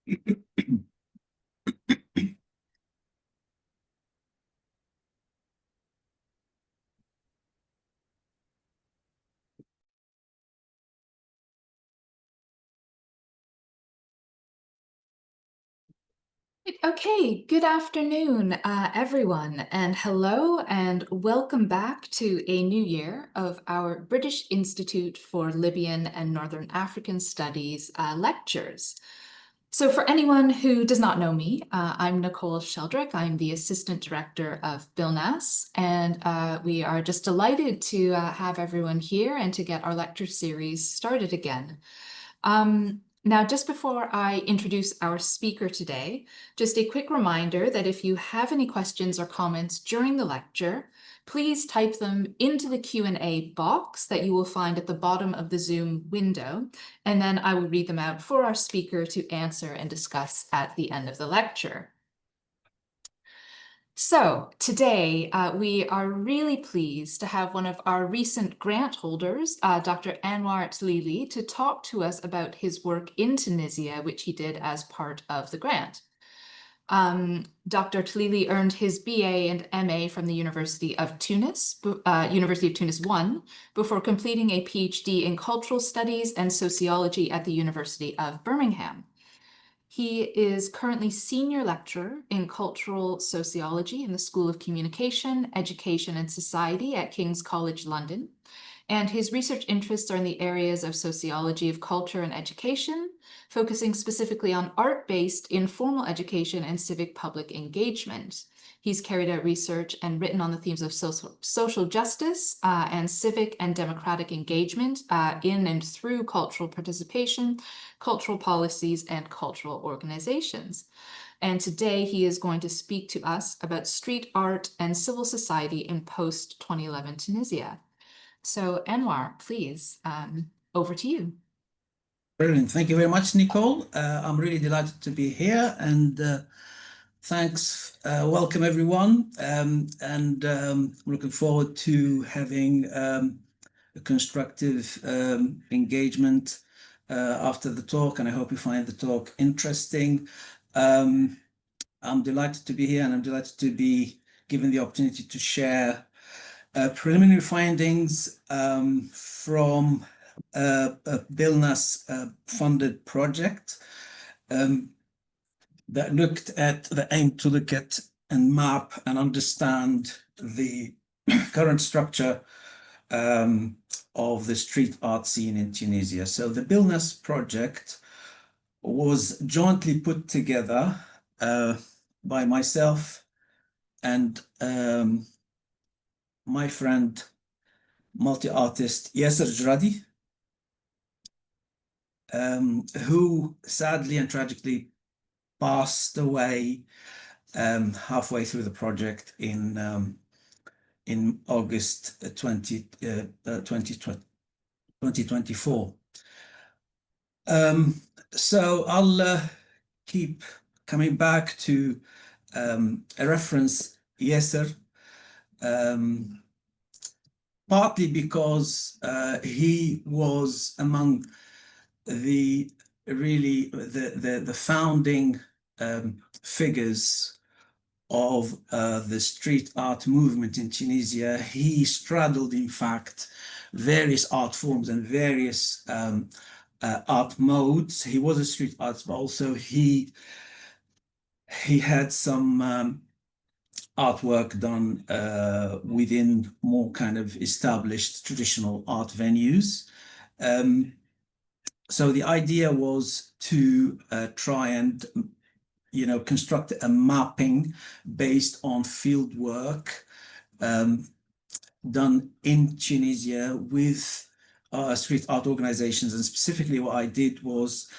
Okay, good afternoon, everyone, and hello and welcome back to a new year of our British Institute for Libyan and Northern African Studies lectures. So for anyone who does not know me, I'm Nicole Sheldrick. I'm the Assistant Director of BILNAS, and we are just delighted to have everyone here and to get our lecture series started again. Now, just before I introduce our speaker today, just a quick reminder that if you have any questions or comments during the lecture, please type them into the Q&A box that you will find at the bottom of the Zoom window, and then I will read them out for our speaker to answer and discuss at the end of the lecture. So today, we are really pleased to have one of our recent grant holders, Dr. Anwar Tlili, to talk to us about his work in Tunisia, which he did as part of the grant. Dr. Tlili earned his BA and MA from the University of Tunis 1, before completing a PhD in Cultural Studies and Sociology at the University of Birmingham. He is currently Senior Lecturer in Cultural Sociology in the School of Communication, Education and Society at King's College London, and his research interests are in the areas of sociology of culture and education, focusing specifically on art-based informal education and civic public engagement. He's carried out research and written on the themes of social justice and civic and democratic engagement in and through cultural participation, cultural policies, and cultural organizations. And today he is going to speak to us about street art and civil society in post-2011 Tunisia. So Anwar, please, over to you. Brilliant. Thank you very much, Nicole. I'm really delighted to be here, and thanks. Welcome, everyone. Looking forward to having a constructive engagement after the talk, and I hope you find the talk interesting. I'm delighted to be here, and I'm delighted to be given the opportunity to share preliminary findings from a BILNAS funded project that looked at the aim to look at and map and understand the current structure of the street art scene in Tunisia. So the BILNAS project was jointly put together by myself and my friend, multi-artist Yasser Jradi, who sadly and tragically passed away halfway through the project in August 2024. So I'll keep coming back to a reference Yasser, partly because he was among the founding figures of the street art movement in Tunisia. He straddled, in fact, various art forms and various art modes. He was a street artist, but also he had some artwork done within more kind of established traditional art venues. So the idea was to try and, construct a mapping based on field work done in Tunisia with street art organizations. And specifically what I did was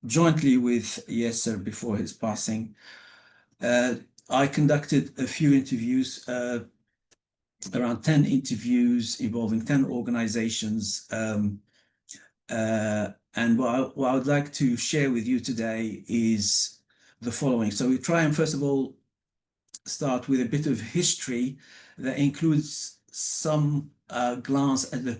jointly with Yasser before his passing, I conducted a few interviews, around 10 interviews involving 10 organizations. And what I would like to share with you today is the following. So we try and first of all start with a bit of history that includes some glance at the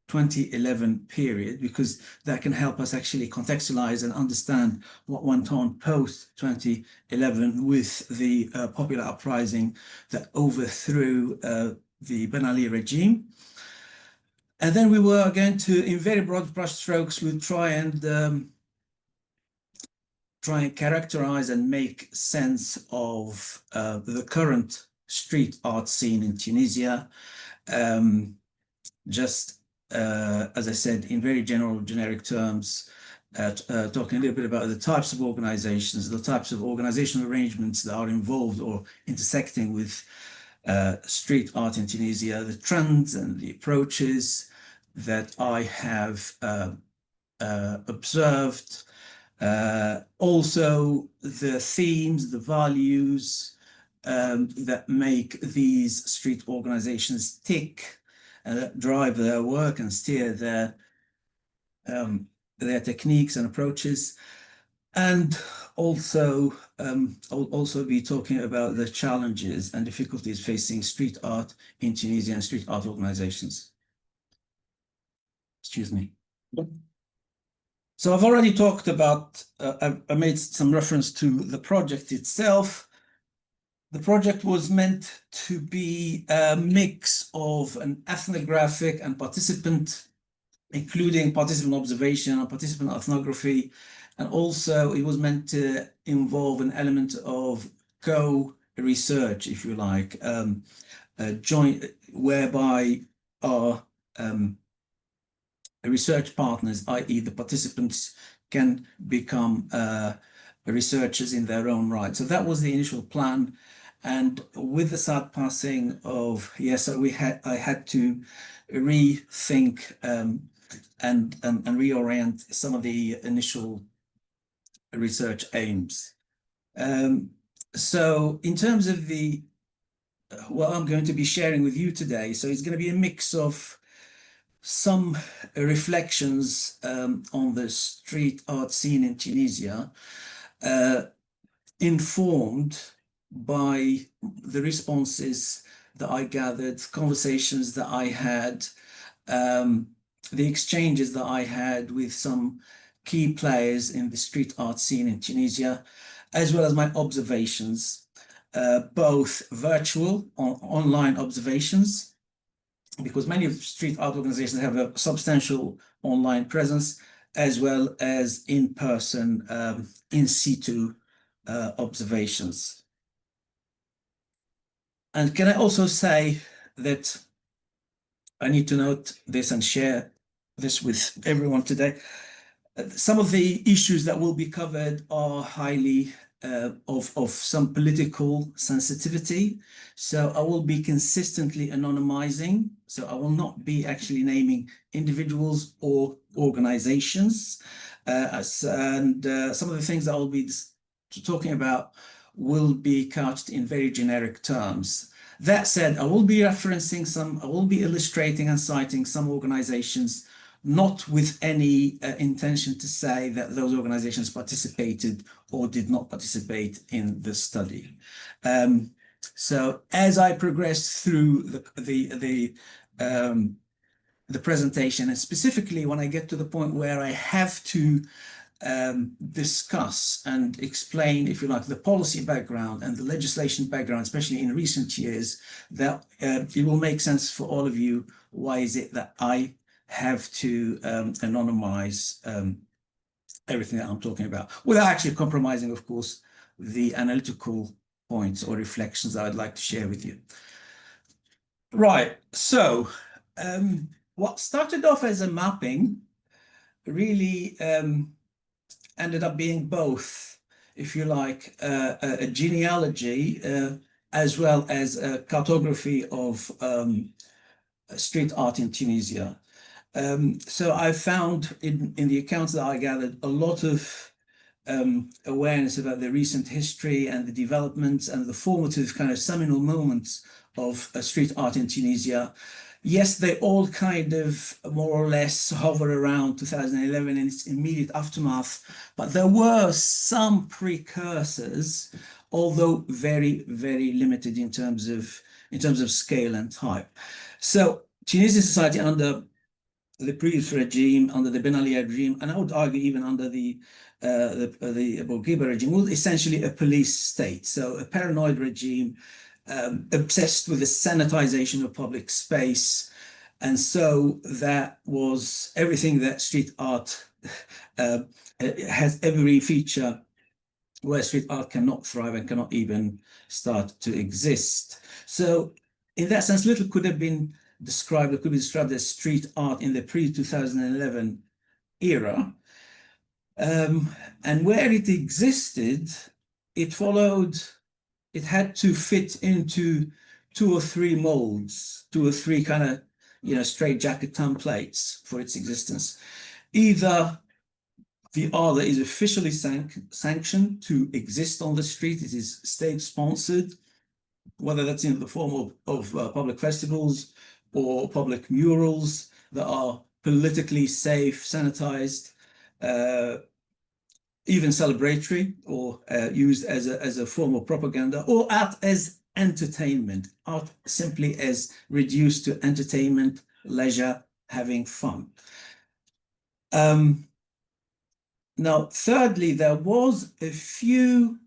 2011 period, because that can help us actually contextualize and understand what went on post-2011 with the popular uprising that overthrew the Ben Ali regime. And then we were going to, in very broad brushstrokes, we'll try and characterize and make sense of the current street art scene in Tunisia. As I said, in very general, generic terms, talking a little bit about the types of organizations, the types of organizational arrangements that are involved or intersecting with street art in Tunisia, the trends and the approaches that I have observed, also the themes, the values that make these street organizations tick, that drive their work and steer their techniques and approaches. And also, I'll also be talking about the challenges and difficulties facing street art in Tunisia and street art organizations. Excuse me. So I've already talked about, I made some reference to the project itself. The project was meant to be a mix of an ethnographic and participant, including participant observation and participant ethnography. And also it was meant to involve an element of co-research, if you like, joint, whereby our research partners, i.e. the participants, can become researchers in their own right. So that was the initial plan. And with the sad passing of Yasser, I had to rethink and reorient some of the initial research aims. So in terms of what I'm going to be sharing with you today, so it's going to be a mix of some reflections on the street art scene in Tunisia, informed by the responses that I gathered, conversations that I had, the exchanges that I had with some key players in the street art scene in Tunisia, as well as my observations, both virtual, online observations, because many of the street art organizations have a substantial online presence, as well as in-person, in situ observations. And can I also say that I need to note this and share this with everyone today. Some of the issues that will be covered are highly of some political sensitivity. So I will be consistently anonymizing. So I will not be actually naming individuals or organizations. And some of the things that I'll be talking about will be couched in very generic terms. That said, I will be illustrating and citing some organizations, not with any intention to say that those organizations participated or did not participate in the study. So as I progress through the presentation, and specifically when I get to the point where I have to discuss and explain, if you like, the policy background and the legislation background, especially in recent years, that it will make sense for all of you. Why is it that I have to anonymize everything that I'm talking about, without actually compromising, of course, the analytical points or reflections that I'd like to share with you. Right, so what started off as a mapping really ended up being both, if you like, a genealogy as well as a cartography of street art in Tunisia. So I found in the accounts that I gathered a lot of awareness about the recent history and the developments and the formative kind of seminal moments of street art in Tunisia. Yes, they all kind of more or less hover around 2011 and its immediate aftermath, but there were some precursors, although very, very limited in terms of scale and type. So Tunisian society under the previous regime, under the Ben Ali regime, and I would argue even under the Bourguiba regime, was essentially a police state. So a paranoid regime, obsessed with the sanitization of public space. And so that was everything that street art has every feature where street art cannot thrive and cannot even start to exist. So in that sense, little could have been described, it could be described as street art in the pre-2011 era. And where it existed, it had to fit into 2 or 3 molds, 2 or 3 kind of, straitjacket templates for its existence. Either the art that is officially sanctioned to exist on the street, it is state-sponsored, whether that's in the form of public festivals or public murals that are politically safe, sanitized, even celebratory, or used as a form of propaganda, or art as entertainment, art simply as reduced to entertainment, leisure, having fun. Now, thirdly, there was a few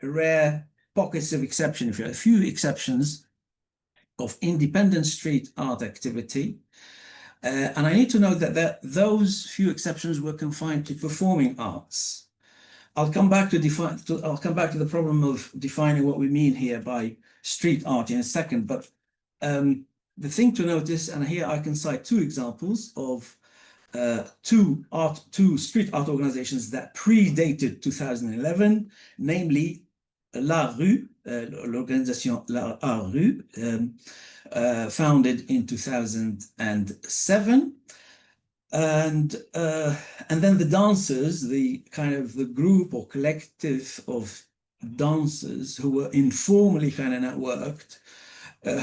rare pockets of exception, a few exceptions of independent street art activity. And I need to note that those few exceptions were confined to performing arts. I'll come back to the problem of defining what we mean here by street art in a second. But the thing to notice, and here I can cite 2 examples of 2 street art organizations that predated 2011, namely La Rue, l'Organisation La Rue, founded in 2007, and then the dancers, the group or collective of dancers who were informally kind of networked,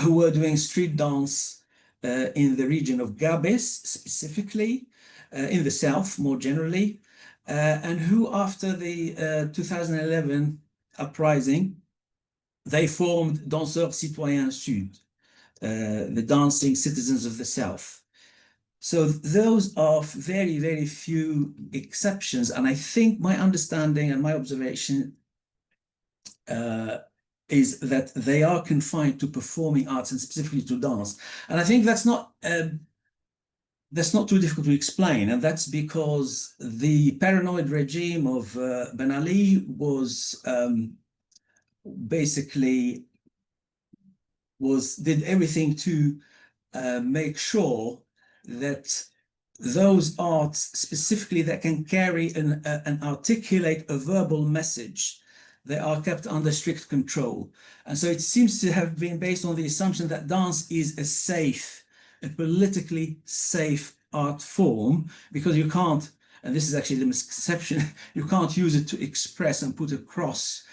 who were doing street dance in the region of Gabes specifically, in the south more generally, and who after the 2011 uprising, they formed Danseurs Citoyens Sud, the dancing citizens of the south. So those are very, very few exceptions. And I think my understanding and my observation is that they are confined to performing arts and specifically to dance. And I think that's not too difficult to explain. And that's because the paranoid regime of Ben Ali was basically did everything to make sure that those arts specifically that can carry and articulate a verbal message, they are kept under strict control. And so it seems to have been based on the assumption that dance is a politically safe art form, because you can't, and this is actually the misconception, you can't use it to express and put across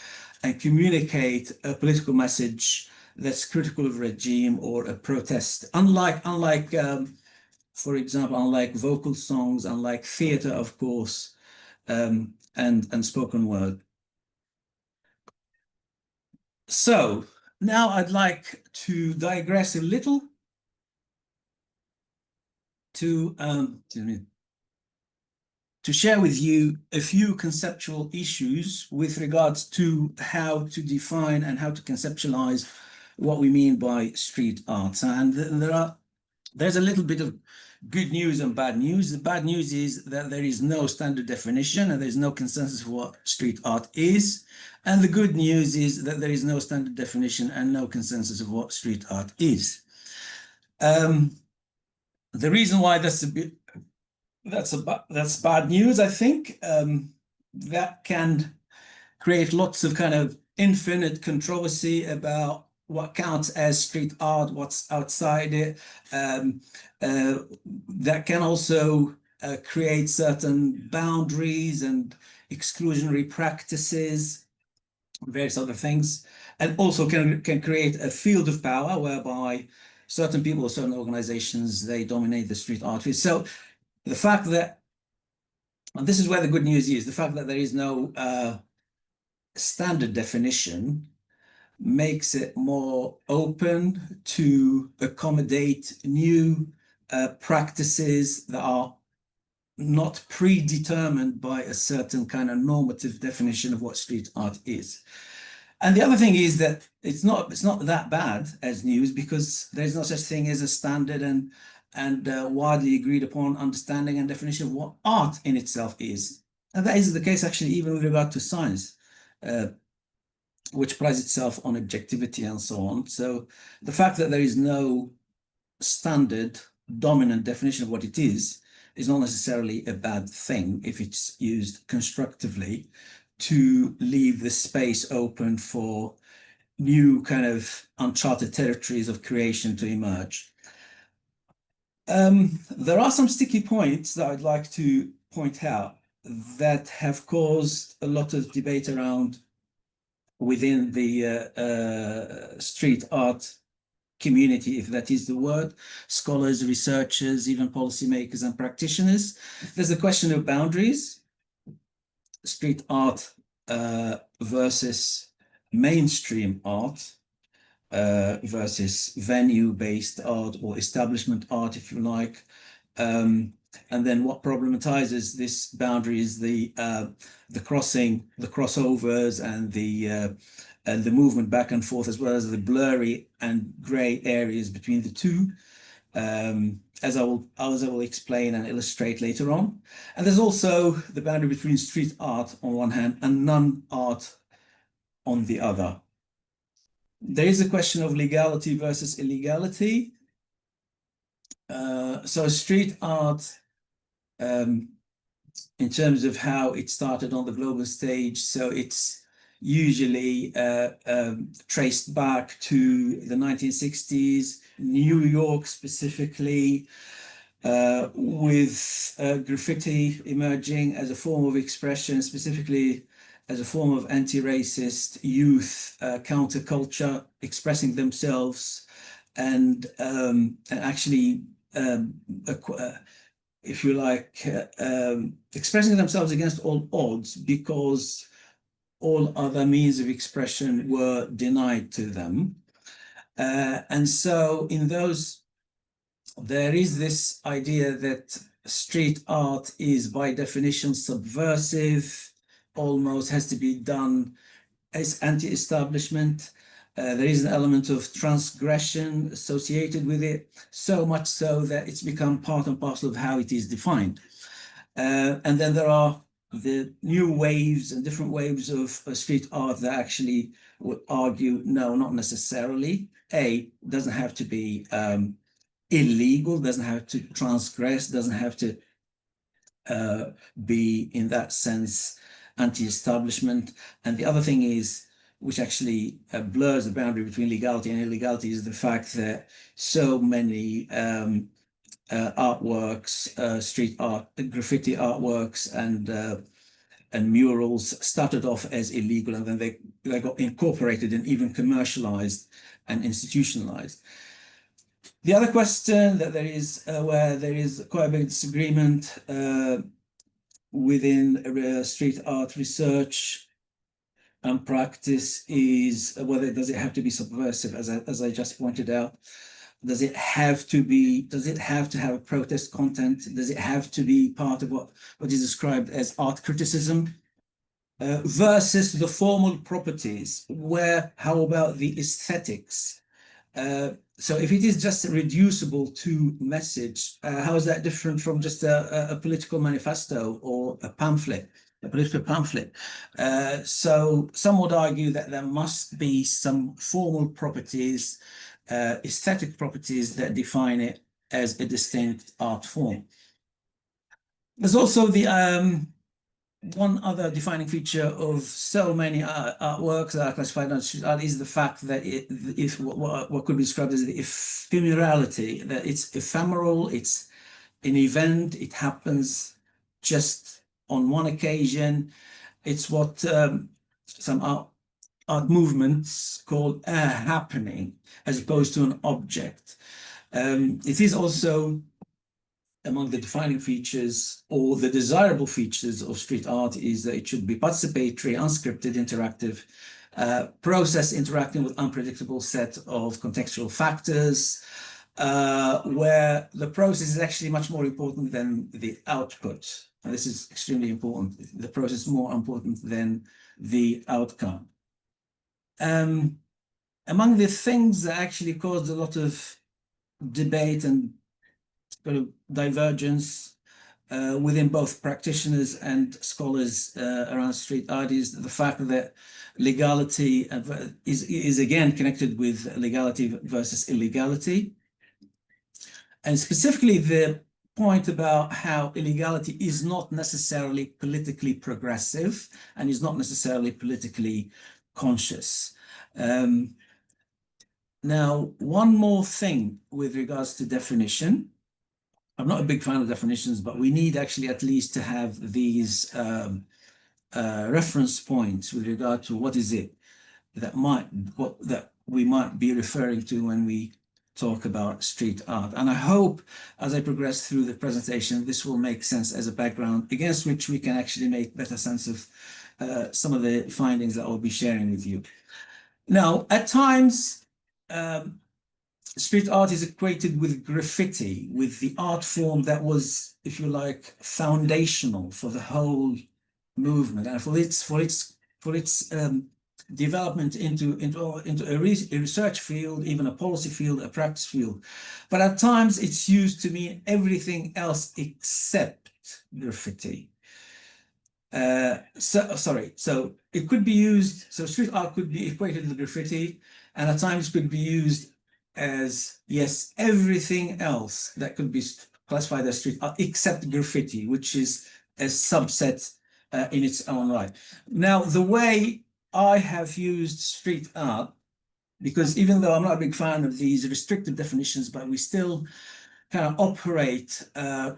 and communicate a political message that's critical of regime or a protest. Unlike for example, unlike vocal songs, unlike theater, of course, and spoken word. So now I'd like to digress a little to share with you a few conceptual issues with regards to how to define and how to conceptualize what we mean by street art. And there's a little bit of good news and bad news. The bad news is that there is no standard definition and there's no consensus for what street art is. And the good news is that there is no standard definition and no consensus of what street art is. The reason why that's bad news, I think, that can create lots of kind of infinite controversy about what counts as street art, what's outside it. That can also create certain boundaries and exclusionary practices, various other things, and also can create a field of power whereby certain people or certain organizations, they dominate the street art field. So the fact that, and this is where the good news is, the fact that there is no standard definition makes it more open to accommodate new practices that are not predetermined by a certain kind of normative definition of what street art is. And the other thing is that it's not that bad as news, because there's no such thing as a standard and widely agreed upon understanding and definition of what art in itself is. And that is the case actually even with regard to science, which prides itself on objectivity and so on. So the fact that there is no standard dominant definition of what it is not necessarily a bad thing if it's used constructively to leave the space open for new kind of uncharted territories of creation to emerge. There are some sticky points that I'd like to point out that have caused a lot of debate around within the street art community, if that is the word, scholars, researchers, even policymakers and practitioners. There's the question of boundaries, street art versus mainstream art versus venue-based art or establishment art, if you like. And then what problematizes this boundary is the crossing, the crossovers, and the movement back and forth, as well as the blurry and gray areas between the two, as I will explain and illustrate later on. And there's also the boundary between street art on one hand and non-art on the other. There is a question of legality versus illegality. So street art, in terms of how it started on the global stage, so it's usually traced back to the 1960s, New York specifically, with graffiti emerging as a form of expression, specifically as a form of anti-racist youth counterculture expressing themselves and actually, if you like, expressing themselves against all odds, because all other means of expression were denied to them. And so in those, there is this idea that street art is by definition subversive, almost has to be done as anti-establishment. There is an element of transgression associated with it, so much so that it's become part and parcel of how it is defined. And then there are the new waves and different waves of street art that actually would argue, no, not necessarily. It doesn't have to be illegal, doesn't have to transgress, doesn't have to be, in that sense, anti-establishment. And the other thing is, which actually blurs the boundary between legality and illegality, is the fact that so many artworks, street art, graffiti artworks, and murals started off as illegal, and then they got incorporated and even commercialized and institutionalized. The other question that there is, where there is quite a big disagreement within street art research and practice, is whether does it have to be subversive, as I just pointed out. Does it have to have a protest content? Does it have to be part of what is described as art criticism? Versus the formal properties, where, how about the aesthetics? So if it is just reducible to message, how is that different from just a political manifesto or a pamphlet, a political pamphlet? So some would argue that there must be some formal properties, aesthetic properties that define it as a distinct art form. There's also the one other defining feature of so many artworks that are classified as street art is the fact that what could be described as the ephemerality, that it's ephemeral, it's an event, it happens just on one occasion. It's what some art movements call a happening, as opposed to an object. It is also among the defining features, or the desirable features, of street art, is that it should be participatory, unscripted, interactive, process interacting with unpredictable set of contextual factors, where the process is actually much more important than the output. And this is extremely important. The process is more important than the outcome. Among the things that actually caused a lot of debate and sort of divergence within both practitioners and scholars around street art is the fact that legality is again connected with legality versus illegality. And specifically the point about how illegality is not necessarily politically progressive and is not necessarily politically conscious. Now, one more thing with regards to definition. I'm not a big fan of definitions, but we need actually at least to have these reference points with regard to what is it that we might be referring to when we talk about street art. And I hope as I progress through the presentation, this will make sense as a background against which we can actually make better sense of some of the findings that I'll be sharing with you. Now, at times, street art is equated with graffiti, with the art form that was, if you like, foundational for the whole movement and for its development into a research field, even a policy field, a practice field. But at times it's used to mean everything else except graffiti. So it could be used, so street art could be equated with graffiti, and at times could be used as, yes, everything else that could be classified as street art except graffiti, which is a subset in its own right. Now, the way I have used street art, because even though I'm not a big fan of these restrictive definitions, but we still kind of operate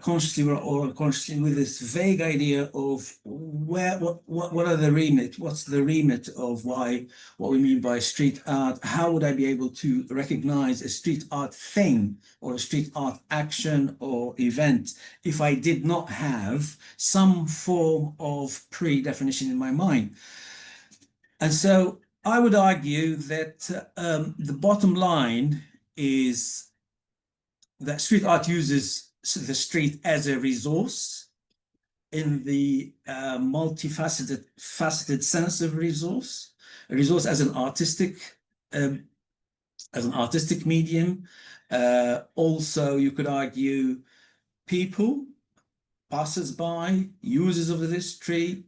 consciously or unconsciously with this vague idea of what are the remit, what's the remit of what we mean by street art. How would I be able to recognize a street art thing or a street art action or event if I did not have some form of pre-definition in my mind? And so I would argue that the bottom line is that street art uses the street as a resource in the multifaceted sense of resource, a resource as an artistic medium. Also, you could argue people, passers-by, users of the street,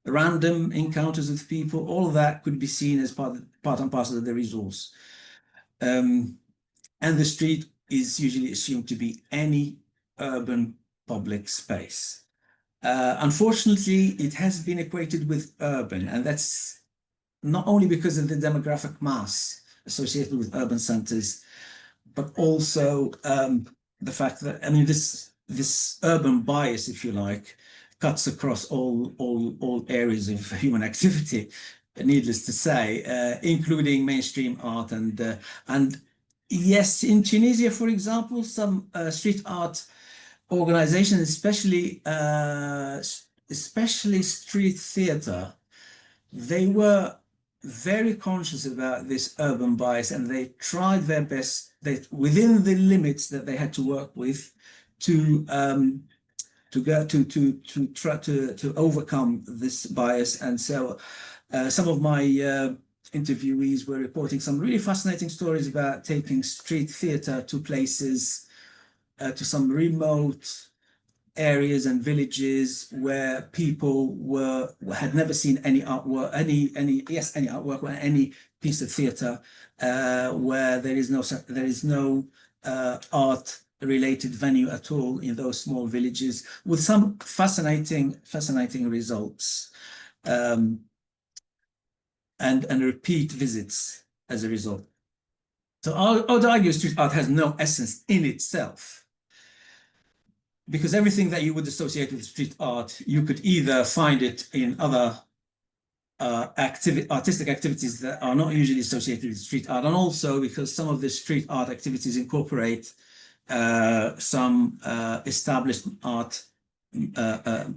random encounters with people, all of that could be seen as part and parcel of the resource. And the street is usually assumed to be any urban public space. Unfortunately, it has been equated with urban, and that's not only because of the demographic mass associated with urban centers, but also the fact that, I mean, this urban bias, if you like, cuts across all areas of human activity, needless to say, including mainstream art and yes, in Tunisia, for example, some street art organizations, especially street theater, they were very conscious about this urban bias, and they tried their best, within the limits that they had to work with, to try to overcome this bias. And so, some of my interviewees were reporting some really fascinating stories about taking street theater to places, to some remote areas and villages where people had never seen any artwork, any artwork or any piece of theater, where there is no art related venue at all in those small villages, with some fascinating results. And repeat visits as a result. So I would argue street art has no essence in itself, because everything that you would associate with street art, you could either find it in other artistic activities that are not usually associated with street art, and also because some of the street art activities incorporate some established art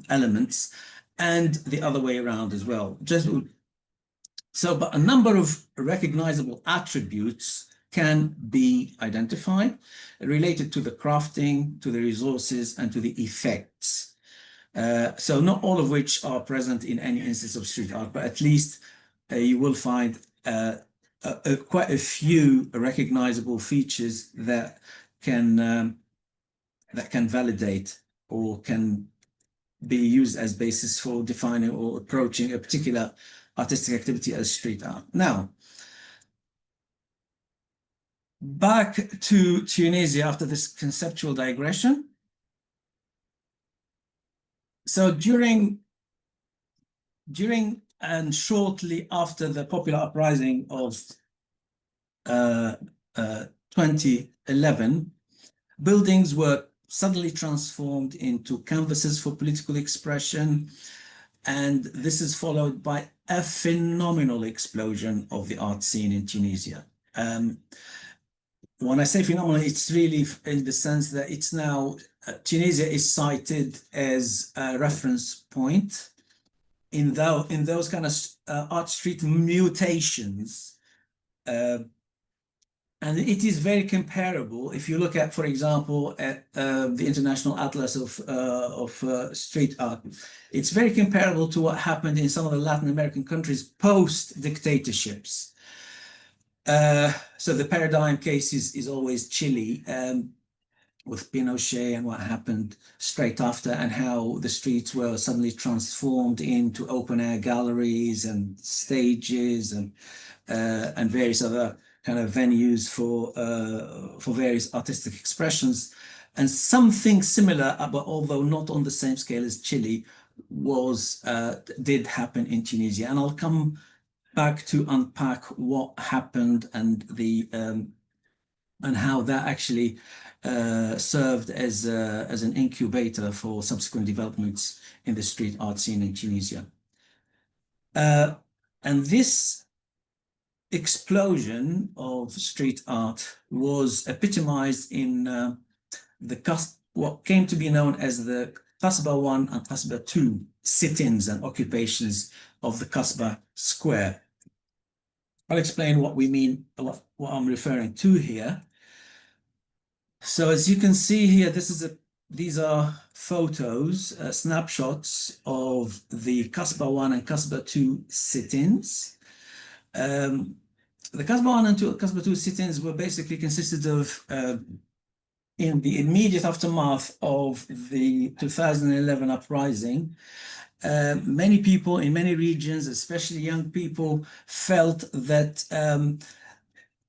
elements, and the other way around as well. But a number of recognizable attributes can be identified related to the crafting, to the resources, and to the effects. So not all of which are present in any instance of street art, but at least you will find quite a few recognizable features that can validate or can be used as basis for defining or approaching a particular artistic activity as street art. Now, back to Tunisia after this conceptual digression. So during and shortly after the popular uprising of 2011, buildings were suddenly transformed into canvases for political expression, and this is followed by a phenomenal explosion of the art scene in Tunisia. When I say phenomenal, it's really in the sense that it's now, Tunisia is cited as a reference point in those kind of art street mutations. And it is very comparable if you look at, for example, at the International Atlas of Street Art. It's very comparable to what happened in some of the Latin American countries post-dictatorships. So the paradigm case is always Chile, with Pinochet and what happened straight after, and how the streets were suddenly transformed into open-air galleries and stages and various other kind of venues for various artistic expressions. And something similar, but although not on the same scale as Chile, did happen in Tunisia. And I'll come back to unpack what happened and and how that actually served as an incubator for subsequent developments in the street art scene in Tunisia. And this explosion of street art was epitomized in what came to be known as the Kasbah 1 and Kasbah 2 sit-ins and occupations of the Kasbah Square. I'll explain what we mean, what I'm referring to here. So as you can see here, these are photos, snapshots of the Kasbah 1 and Kasbah 2 sit-ins. The Kasbah 1 and Kasbah 2 sit-ins were basically consisted of, in the immediate aftermath of the 2011 uprising, many people in many regions, especially young people, felt that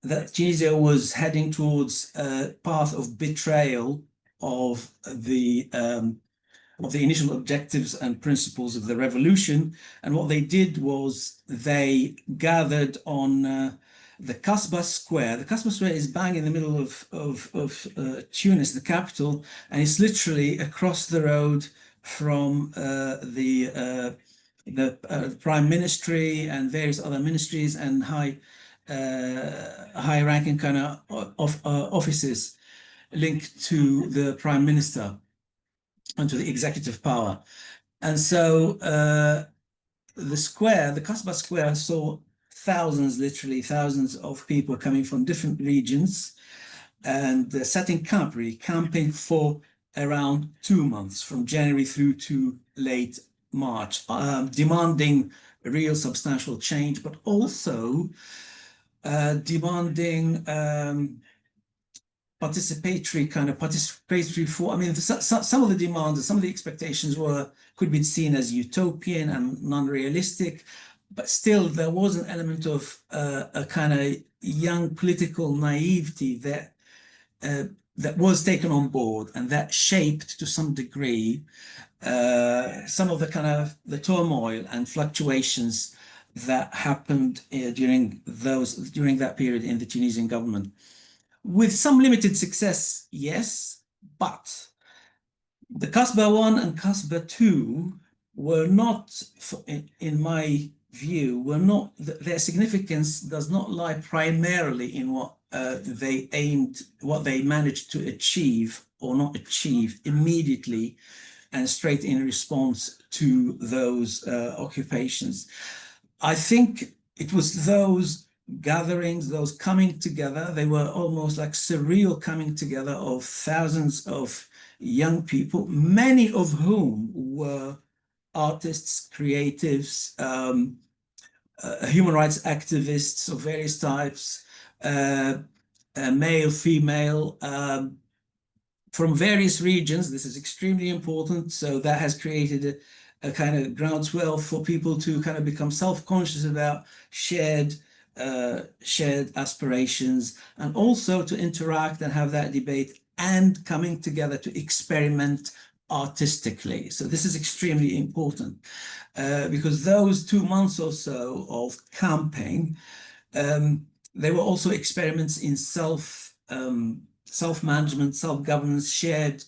that Tunisia was heading towards a path of betrayal of the initial objectives and principles of the revolution. And what they did was they gathered on the Kasbah Square. The Kasbah Square is bang in the middle of Tunis, the capital, and it's literally across the road from the Prime Ministry and various other ministries and high-ranking kind of offices linked to the Prime Minister and to the executive power. And so the Kasbah Square saw literally thousands of people coming from different regions and setting camp, really camping for around 2 months, from January through to late March, demanding real substantial change, but also demanding participatory for, I mean, some of the demands and some of the expectations could be seen as utopian and non-realistic, but still there was an element of a kind of young political naivety that was taken on board, and that shaped to some degree some of the kind of the turmoil and fluctuations that happened during that period in the Tunisian government. With some limited success, yes, but the Kasbah 1 and Kasbah 2 were not, in my view, their significance does not lie primarily in what they managed to achieve or not achieve immediately and straight in response to those occupations. I think it was those gatherings, those coming together. They were almost like surreal coming together of thousands of young people, many of whom were artists, creatives, human rights activists of various types, male, female, from various regions. This is extremely important. So that has created a kind of groundswell for people to kind of become self-conscious about shared aspirations, and also to interact and have that debate and coming together to experiment artistically. So this is extremely important because those 2 months or so of camping, they were also experiments in self-management, self-governance, shared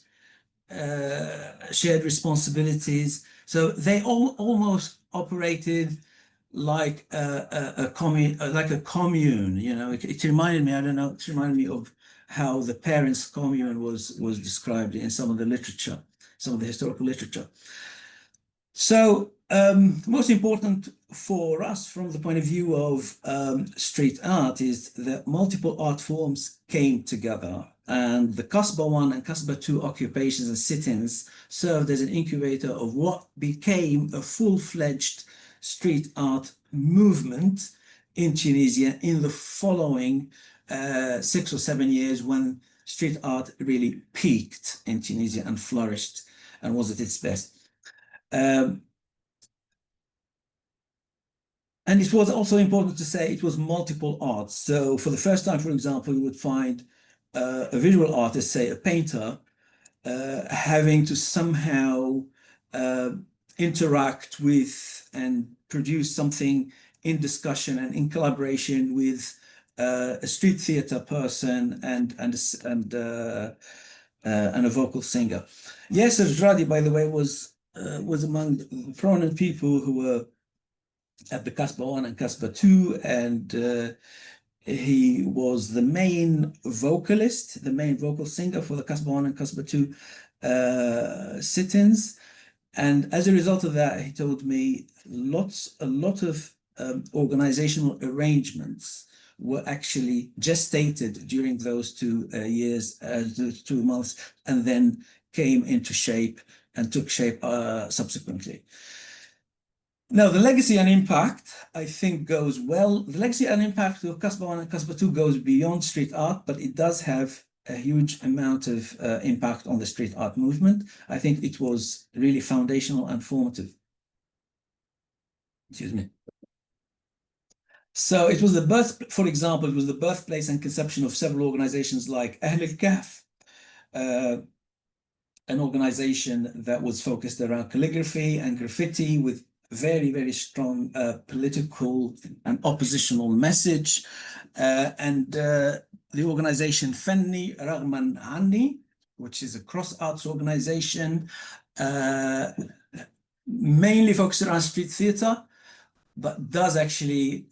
responsibilities. So they almost operated like a commune. You know, it reminded me, I don't know, it reminded me of how the parents' commune was described in some of the literature, some of the historical literature. So most important for us from the point of view of street art is that multiple art forms came together, and the Kasbah 1 and Kasbah 2 occupations and sit-ins served as an incubator of what became a full-fledged street art movement in Tunisia in the following 6 or 7 years, when street art really peaked in Tunisia and flourished and was at its best. And it was also important to say it was multiple arts. So for the first time, for example, you would find a visual artist, say a painter, having to somehow interact with and produce something in discussion and in collaboration with a street theater person and a vocal singer. Yasser Jradi, by the way, was among the prominent people who were at the Kasbah 1 and Kasbah 2, and he was the main vocalist, the main vocal singer for the Kasbah 1 and Kasbah 2 sit-ins. And as a result of that, he told me a lot of organizational arrangements were actually gestated during those 2 years, 2 months, and then came into shape and took shape subsequently. Now, the legacy and impact, I think, goes well. The legacy and impact of Kasbah 1 and Kasbah 2 goes beyond street art, but it does have a huge amount of impact on the street art movement. I think it was really foundational and formative. Excuse me. So it was the birth, for example, it was the birthplace and conception of several organizations like Ahl al-Kahf, an organization that was focused around calligraphy and graffiti with very, very strong political and oppositional message. And the organization Fanni Raghman Anni, which is a cross-arts organization, mainly focused around street theater, but does actually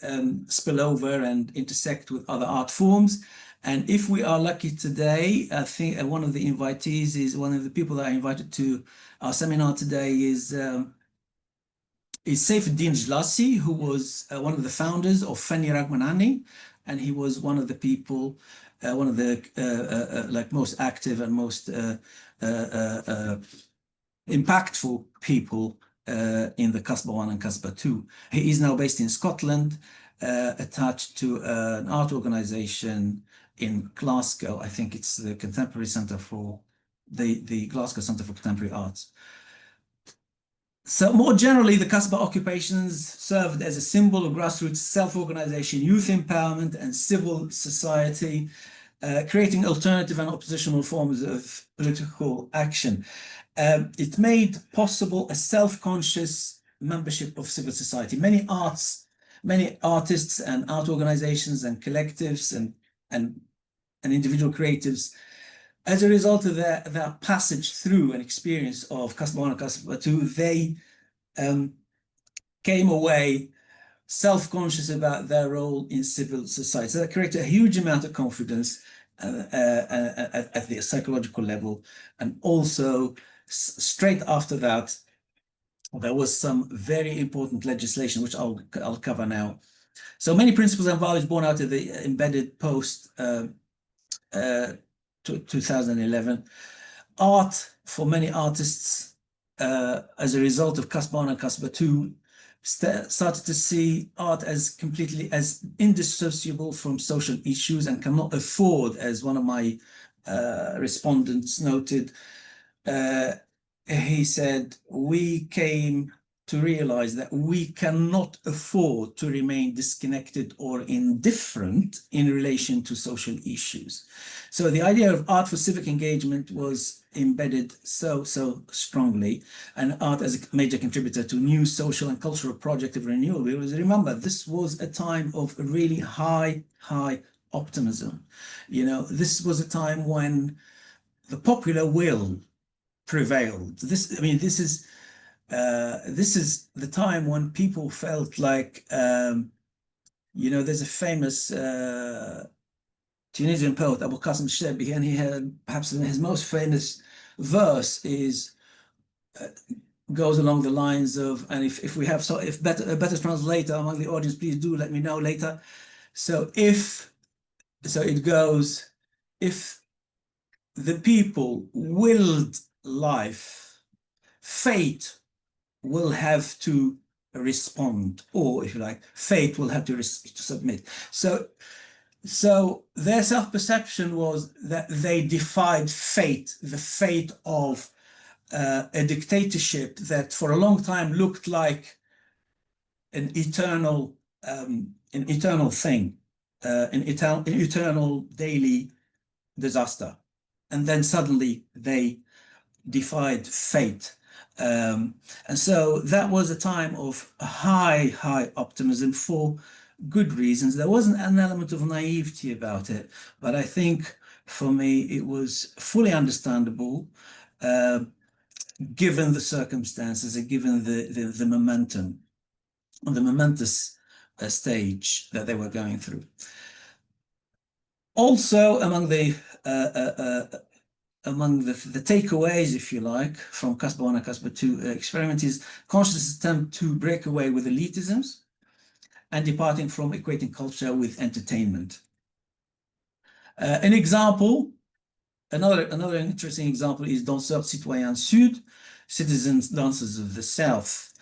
spill over and intersect with other art forms. And if we are lucky today, I think one of the invitees is one of the people that I invited to our seminar today is Saifuddin Jlassi, who was one of the founders of Fanni Raghman Anni, and he was one of the people, one of the like most active and most impactful people in the Kasbah 1 and Kasbah 2. He is now based in Scotland, attached to an art organization in Glasgow. I think it's the Contemporary Centre for the Glasgow Centre for Contemporary Arts. So more generally, the Kasbah occupations served as a symbol of grassroots self-organization, youth empowerment, and civil society, creating alternative and oppositional forms of political action. It made possible a self-conscious membership of civil society. Many artists and art organizations and collectives and individual creatives, as a result of their passage through an experience of Kasbah 1 and Kasbah 2, they came away self-conscious about their role in civil society. So that created a huge amount of confidence at the psychological level. And also, straight after that, there was some very important legislation, which I'll cover now, So many principles and values born out of the embedded post 2011. Art for many artists, as a result of Casbah 1 and Casbah 2, started to see art as completely as indissociable from social issues and cannot afford, as one of my respondents noted, he said, we came to realize that we cannot afford to remain disconnected or indifferent in relation to social issues. So the idea of art for civic engagement was embedded so strongly, and art as a major contributor to new social and cultural project of renewal. Because remember, this was a time of really high optimism. You know, this was a time when the popular will prevailed. This is the time when people felt like, you know, there's a famous Tunisian poet, Abu Qasim Shabi, and he had perhaps his most famous verse is goes along the lines of, and if we have a better translator among the audience, please do let me know later. So it goes, if the people willed life, fate will have to respond, or if you like, fate will have to submit. So their self-perception was that they defied fate, the fate of a dictatorship that for a long time looked like an eternal thing, an eternal daily disaster. And then suddenly they defied fate. And so that was a time of high optimism for good reasons. There wasn't an element of naivety about it, but I think for me it was fully understandable, given the circumstances and given the momentum, the momentous stage that they were going through. Also, among the takeaways, if you like, from Casbah 1 and Casbah 2 experiment is conscious attempt to break away with elitisms and departing from equating culture with entertainment. An example, another interesting example is Danseurs Citoyens Sud, citizens dancers of the South.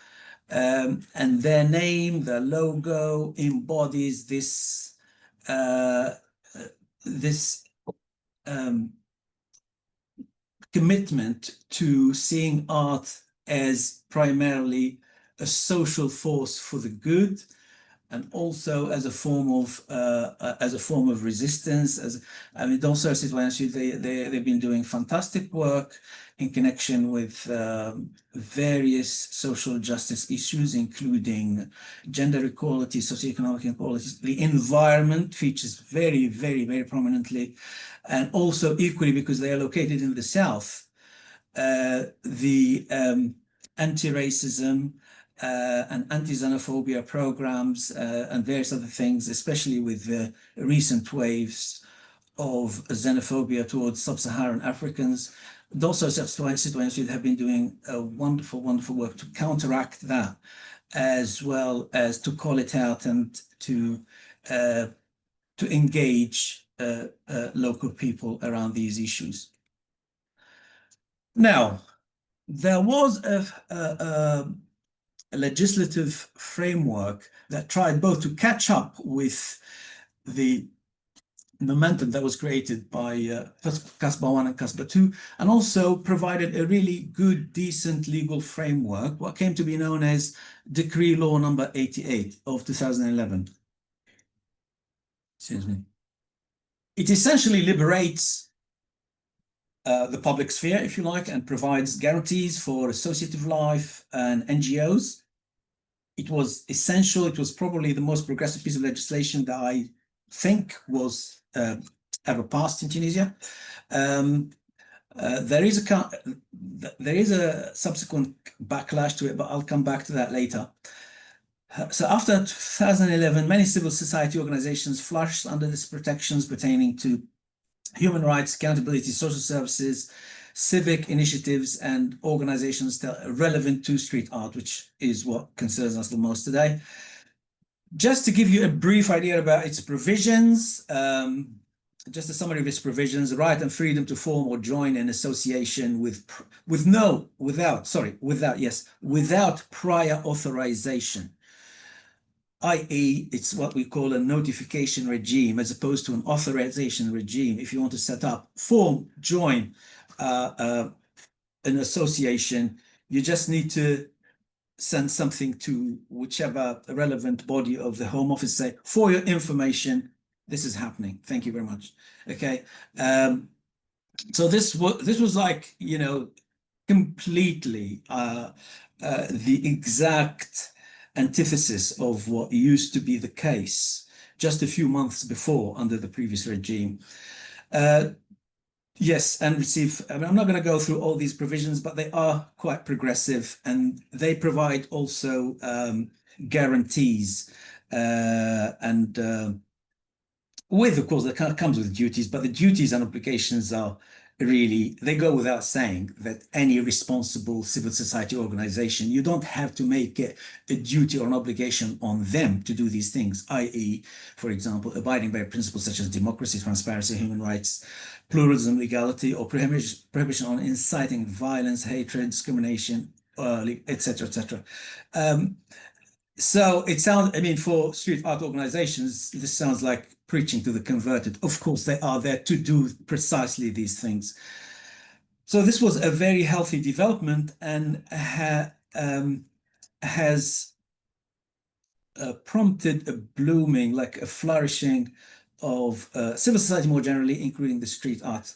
And their name, their logo embodies this commitment to seeing art as primarily a social force for the good, and also as a form of resistance. Danseurs Citoyens Sud, they've been doing fantastic work in connection with various social justice issues, including gender equality, socioeconomic inequalities. The environment features very prominently, and also equally, because they are located in the South, the anti-racism and anti-xenophobia programs and various other things, especially with the recent waves of xenophobia towards sub-Saharan Africans. Also, Citoyens Sud have been doing a wonderful work to counteract that, as well as to call it out and to engage local people around these issues. Now, there was a legislative framework that tried both to catch up with the momentum that was created by Casbah 1 and Casbah 2, and also provided a really good, decent legal framework, what came to be known as Decree Law number 88 of 2011. Excuse me. It essentially liberates the public sphere, if you like, and provides guarantees for associative life and NGOs. It was essential. It was probably the most progressive piece of legislation that I think was ever passed in Tunisia. There is a subsequent backlash to it, but I'll come back to that later. So after 2011, many civil society organizations flourished under these protections pertaining to human rights, accountability, social services, civic initiatives, and organizations relevant to street art, which is what concerns us the most today. Just to give you a brief idea about its provisions, just a summary of its provisions: the right and freedom to form or join an association without prior authorization, i.e., it's what we call a notification regime as opposed to an authorization regime. If you want to set up, join an association, you just need to send something to whichever relevant body of the Home Office, say, for your information, this is happening. Thank you very much. Okay. So this was like, completely the exact antithesis of what used to be the case just a few months before under the previous regime. Yes, and receive. I mean, I'm not going to go through all these provisions, but they are quite progressive, and they provide also guarantees and with, of course, that comes with duties, but the duties and obligations are really, they go without saying that any responsible civil society organization, you don't have to make a duty or an obligation on them to do these things, i.e., for example, abiding by principles such as democracy, transparency, human rights, pluralism, legality, or prohibition on inciting violence, hatred, discrimination, etc., etc. So it sounds, I mean, for street art organizations, this sounds like preaching to the converted. Of course, they are there to do precisely these things. So this was a very healthy development and has prompted a blooming, like a flourishing of civil society more generally, including the street art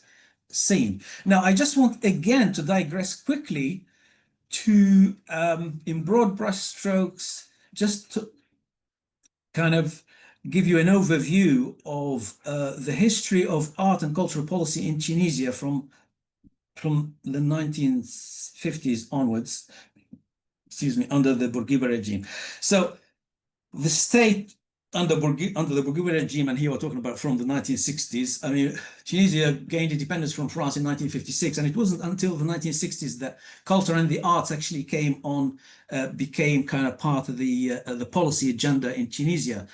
scene. Now, I just want again to digress quickly to, in broad brushstrokes, just to kind of give you an overview of the history of art and cultural policy in Tunisia from the 1950s onwards, under the Bourguiba regime. So the state under the Bourguiba regime, and here we're talking about from the 1960s. I mean, Tunisia gained independence from France in 1956, and it wasn't until the 1960s that culture and the arts actually became kind of part of the policy agenda in Tunisia.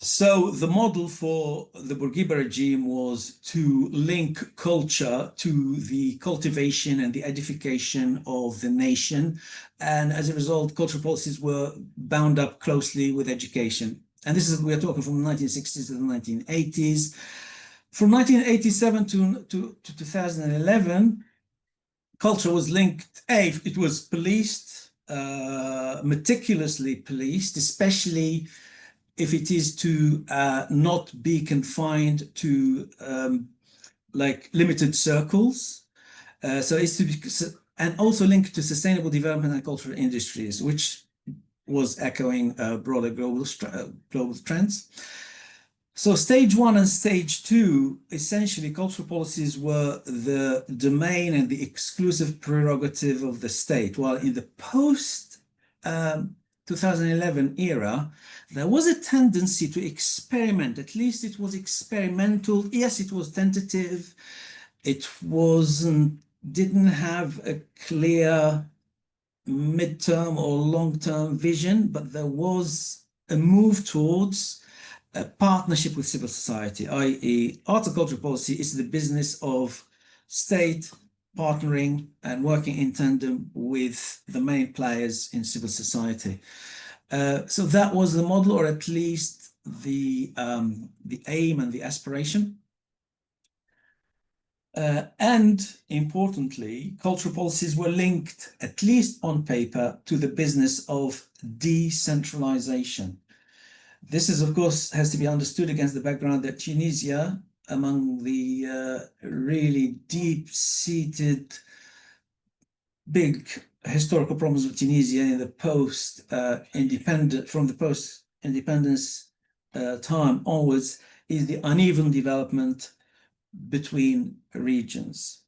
So the model for the Bourguiba regime was to link culture to the cultivation and the edification of the nation. And as a result, cultural policies were bound up closely with education. And this is, we're talking from the 1960s to the 1980s. From 1987 to 2011, culture was linked, it was policed, meticulously policed, especially if it is to not be confined to like limited circles. So it's to be, and also linked to sustainable development and cultural industries, which was echoing broader global trends. So stage one and stage two, essentially cultural policies were the domain and the exclusive prerogative of the state, while in the post 2011 era, there was a tendency to experiment. At least it was experimental. Yes, it was tentative. It didn't have a clear midterm or long-term vision, but there was a move towards a partnership with civil society, i.e., art and cultural policy is the business of state partnering and working in tandem with the main players in civil society. So that was the model, or at least the aim and the aspiration. And importantly, cultural policies were linked, at least on paper, to the business of decentralization. This is, of course, has to be understood against the background that Tunisia, among the really deep-seated big historical problems of Tunisia in the post-independence time onwards, is the uneven development between regions.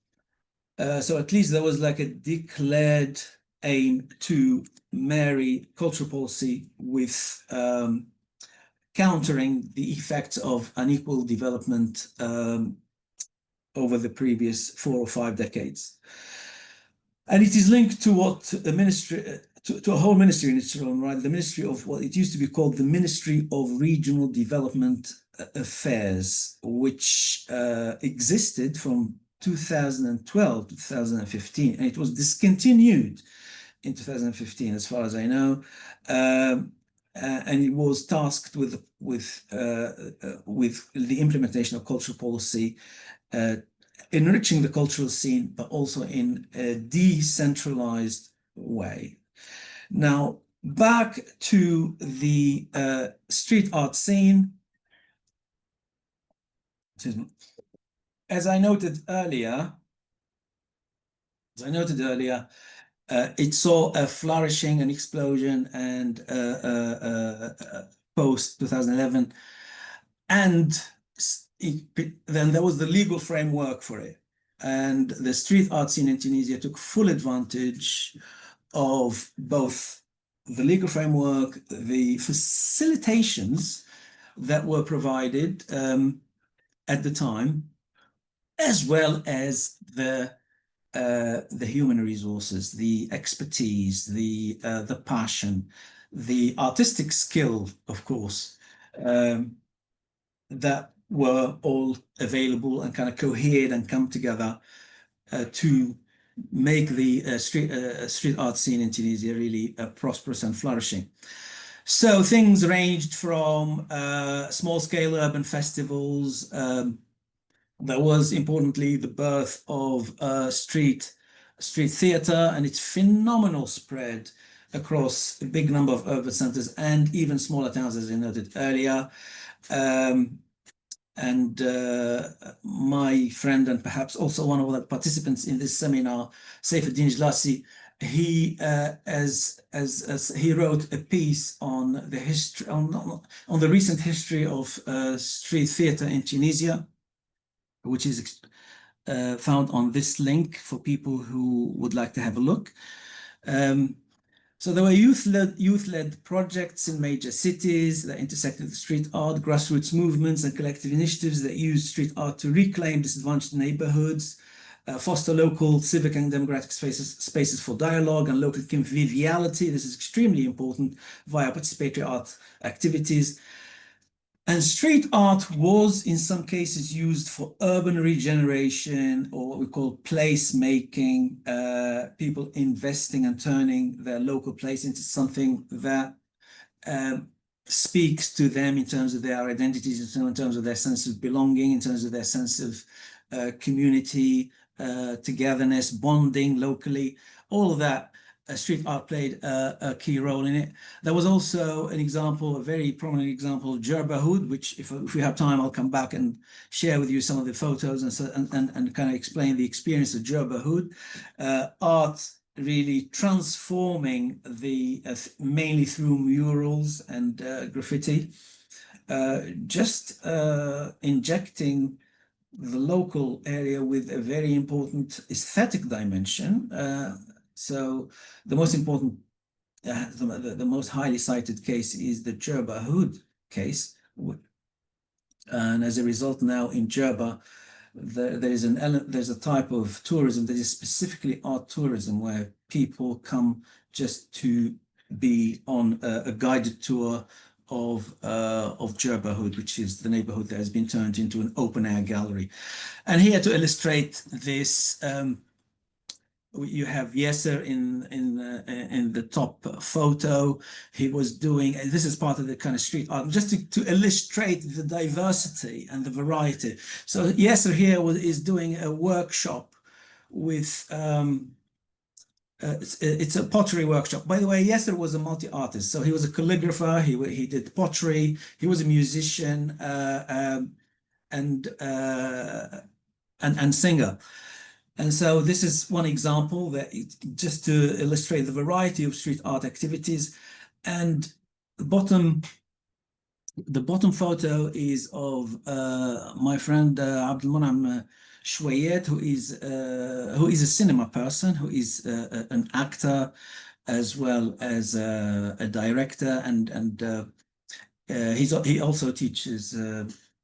So at least there was like a declared aim to marry cultural policy with countering the effects of unequal development over the previous 4 or 5 decades. And it is linked to what the ministry, to a whole ministry in its own right, the Ministry of what it used to be called the Ministry of Regional Development Affairs, which existed from 2012 to 2015, and it was discontinued in 2015, as far as I know. And it was tasked with the implementation of cultural policy, enriching the cultural scene, but also in a decentralized way. Now, back to the street art scene. As I noted earlier, it saw a flourishing, an explosion, and post 2011, and then there was the legal framework for it, and the street art scene in Tunisia took full advantage of both the legal framework, the facilitations that were provided at the time, as well as the human resources, the expertise, the passion, the artistic skill, of course, that were all available and kind of cohered and come together to make the street art scene in Tunisia really prosperous and flourishing. So things ranged from small-scale urban festivals. There was, importantly, the birth of street theatre and its phenomenal spread across a big number of urban centers and even smaller towns, as I noted earlier. And my friend, and perhaps also one of the participants in this seminar, Saifuddin Jlassi, he as he wrote a piece on the history on the recent history of street theatre in Tunisia, which is found on this link for people who would like to have a look. So there were youth-led projects in major cities that intersected the street art, grassroots movements and collective initiatives that used street art to reclaim disadvantaged neighborhoods, foster local civic and democratic spaces for dialogue and local conviviality. This is extremely important via participatory art activities. And street art was, in some cases, used for urban regeneration, or what we call place making, people investing and turning their local place into something that speaks to them in terms of their identities, in terms of their sense of belonging, in terms of their sense of community, togetherness, bonding locally, all of that. Street art played a key role in it. There was also an example, a very prominent example, of Jerbahood, which if we have time, I'll come back and share with you some of the photos and kind of explain the experience of Jerbahood. Art really transforming mainly through murals and graffiti, just injecting the local area with a very important aesthetic dimension. So the most important, the most highly cited case is the Jerbahood case. And as a result, now in Jerba, there's a type of tourism that is specifically art tourism, where people come just to be on a guided tour of Jerbahood, which is the neighborhood that has been turned into an open air gallery. And here to illustrate this, you have Yasser in the top photo. He was doing, and this is part of the kind of street art, just to illustrate the diversity and the variety. So Yasser here is doing a workshop with, it's a pottery workshop. By the way, Yasser was a multi-artist. So he was a calligrapher, he did pottery, he was a musician and singer. And so this is one example that just to illustrate the variety of street art activities. And the bottom photo is of my friend Abdelmunam Shwayet, who is a cinema person, who is an actor as well as a director, and he also teaches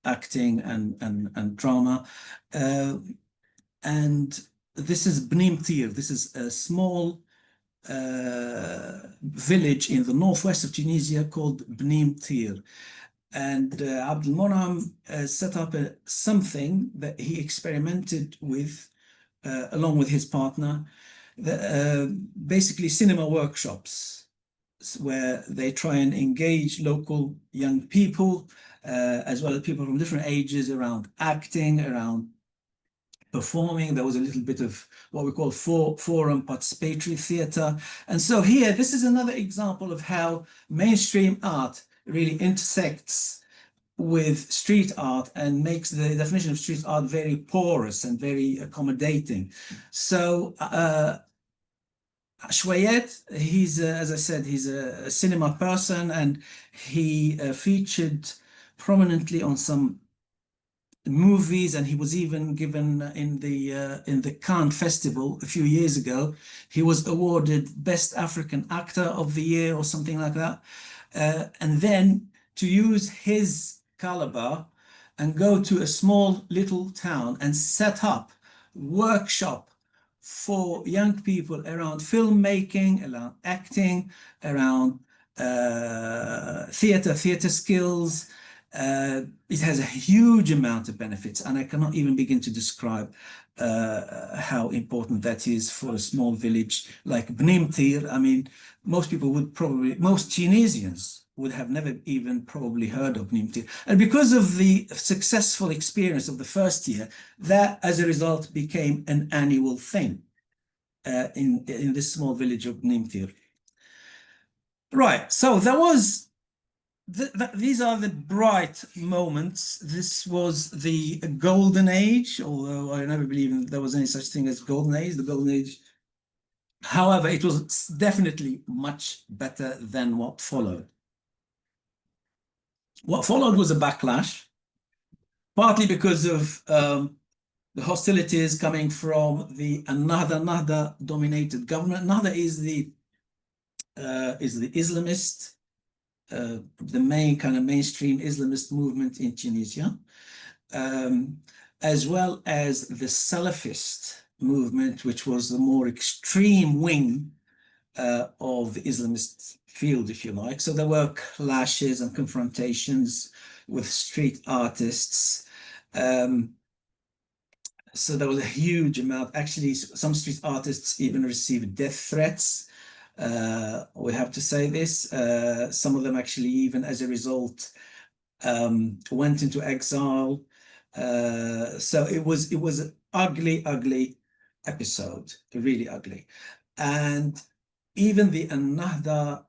acting and drama. And this is Bnim Tir. This is a small village in the northwest of Tunisia called Bnim Tir. And Abdel Monam set up something that he experimented with along with his partner, basically cinema workshops where they try and engage local young people as well as people from different ages around acting, around performing. There was a little bit of what we call forum participatory theatre. And so here, this is another example of how mainstream art really intersects with street art and makes the definition of street art very porous and very accommodating. So Shwayet, he's, as I said, he's a cinema person, and he featured prominently on some movies, and he was even given in the Cannes Festival a few years ago. He was awarded Best African Actor of the Year or something like that. And then to use his caliber and go to a small little town and set up workshop for young people around filmmaking, around acting, around theater skills. It has a huge amount of benefits, and I cannot even begin to describe how important that is for a small village like Bnim Tir. I mean, most Tunisians would have never even probably heard of Bnim Tir. And because of the successful experience of the first year, that as a result became an annual thing in this small village of Bnim Tir. Right, so there was these are the bright moments. This was the golden age, although I never believed there was any such thing as golden age, the golden age. However, it was definitely much better than what followed. What followed was a backlash, partly because of the hostilities coming from the Nahda-dominated government. Nahda is the Islamist, the main kind of mainstream Islamist movement in Tunisia, as well as the Salafist movement, which was the more extreme wing of the Islamist field, if you like. So there were clashes and confrontations with street artists. So there was a huge amount. Actually, some street artists even received death threats. We have to say this. Some of them actually, even as a result, went into exile. So it was an ugly episode, really ugly. And even the Ennahda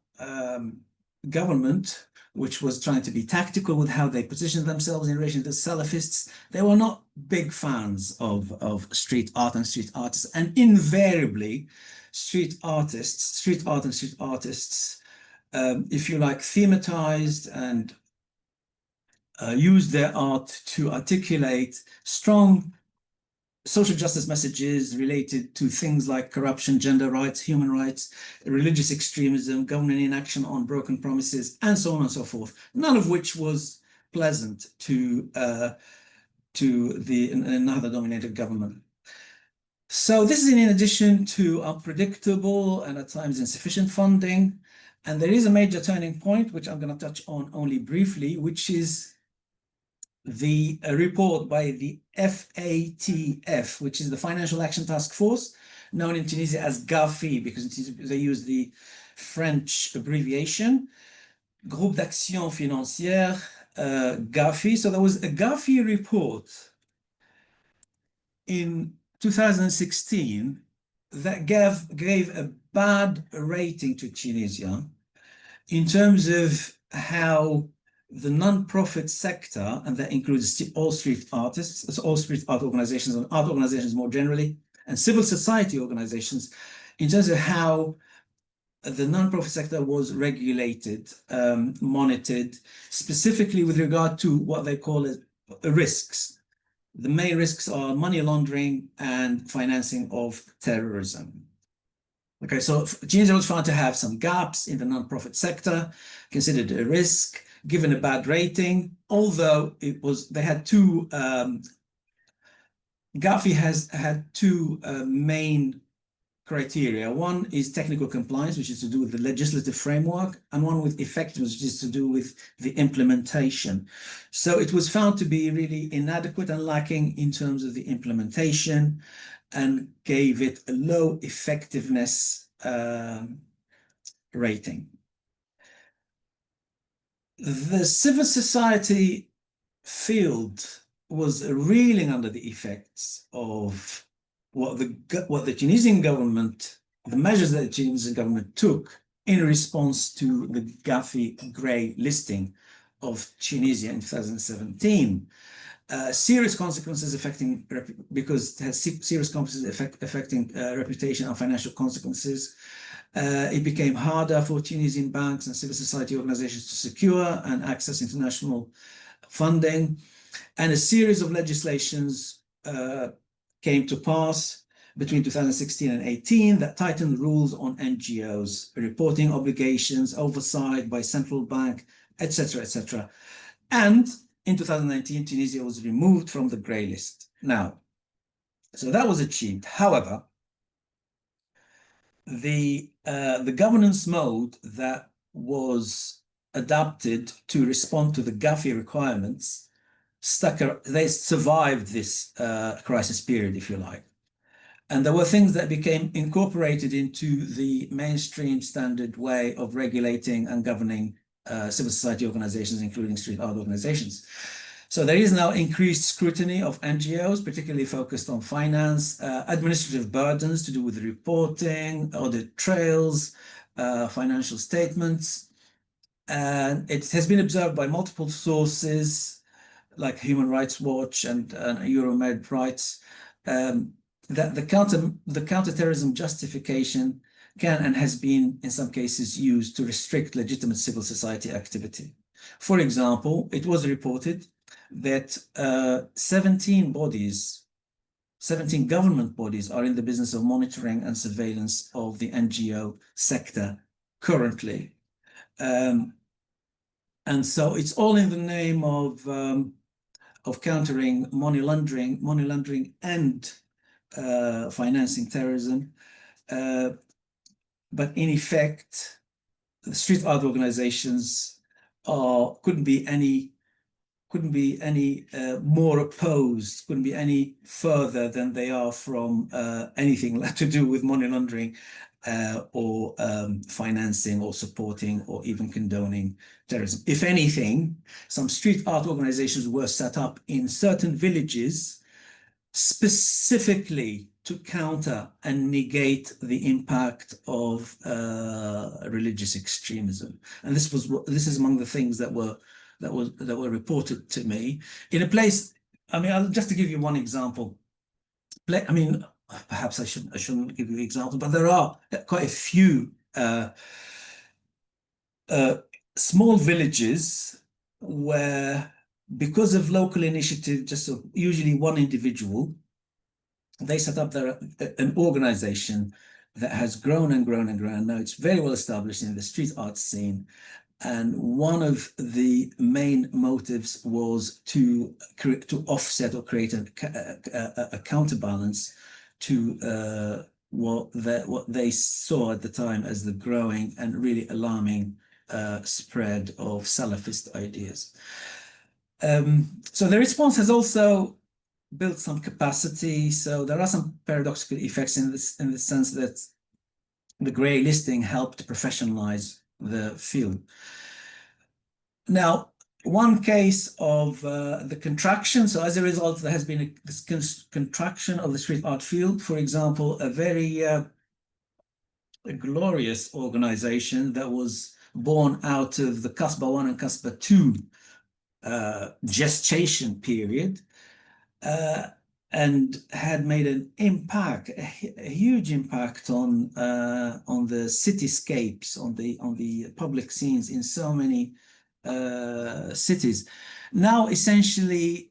government, which was trying to be tactical with how they positioned themselves in relation to the Salafists, they were not big fans of street art and street artists. And invariably, street art and street artists, if you like, thematized and used their art to articulate strong social justice messages related to things like corruption, gender rights, human rights, religious extremism, government inaction on broken promises, and so on and so forth, none of which was pleasant to another dominated government. So this is in addition to unpredictable and at times insufficient funding. And there is a major turning point, which I'm going to touch on only briefly, which is the report by the FATF, which is the Financial Action Task Force, known in Tunisia as GAFI, because they use the French abbreviation, Groupe d'Action Financière, GAFI. So there was a GAFI report in 2016 that gave a bad rating to Tunisia in terms of how the non-profit sector, and that includes all street artists, all street art organizations and art organizations more generally, and civil society organizations, in terms of how the non-profit sector was regulated, monitored, specifically with regard to what they call risks. The main risks are money laundering and financing of terrorism. Okay, so Tunisia was found to have some gaps in the non-profit sector, considered a risk, given a bad rating, although they had two, GAFI has had two main criteria. One is technical compliance, which is to do with the legislative framework, and one with effectiveness, which is to do with the implementation. So it was found to be really inadequate and lacking in terms of the implementation, and gave it a low effectiveness rating. The civil society field was reeling under the effects of what the Tunisian government, the measures that the Tunisian government took in response to the Gafi grey listing of Tunisia in 2017. Serious consequences affecting, because it has serious consequences affecting reputation and financial consequences. It became harder for Tunisian banks and civil society organizations to secure and access international funding. And a series of legislations came to pass between 2016 and 18 that tightened rules on NGOs, reporting obligations, oversight by central bank, etc., etc. And in 2019, Tunisia was removed from the grey list. Now, so that was achieved. However, the governance mode that was adapted to respond to the Gafi requirements they survived this crisis period, if you like. And there were things that became incorporated into the mainstream standard way of regulating and governing civil society organizations, including street art organizations. So there is now increased scrutiny of NGOs, particularly focused on finance, administrative burdens to do with reporting, audit trails, financial statements. And it has been observed by multiple sources, like Human Rights Watch and Euromed Rights, that the counterterrorism justification can and has been, in some cases, used to restrict legitimate civil society activity. For example, it was reported that 17 government bodies are in the business of monitoring and surveillance of the NGO sector currently. And so it's all in the name of countering money laundering and financing terrorism. But in effect, the street art organizations couldn't be any more opposed, couldn't be any further than they are from anything to do with money laundering or financing or supporting or even condoning terrorism. If anything, some street art organizations were set up in certain villages specifically to counter and negate the impact of religious extremism. And this is among the things that were reported to me in a place. I mean, just to give you one example. I mean, perhaps I shouldn't give you examples, but there are quite a few small villages where, because of local initiative, just usually one individual, they set up an organization that has grown and grown and grown. Now it's very well established in the street art scene. And one of the main motives was to offset or create a counterbalance to what they saw at the time as the growing and really alarming spread of Salafist ideas. So the response has also built some capacity. So there are some paradoxical effects in the sense that the grey listing helped to professionalize the field. Now, one case of the contraction. So as a result, there has been this contraction of the street art field. For example, a very a glorious organization that was born out of the Kasbah 1 and Kasbah 2 gestation period, and had made an impact, a huge impact on the cityscapes, on the public scenes in so many cities. Now, essentially,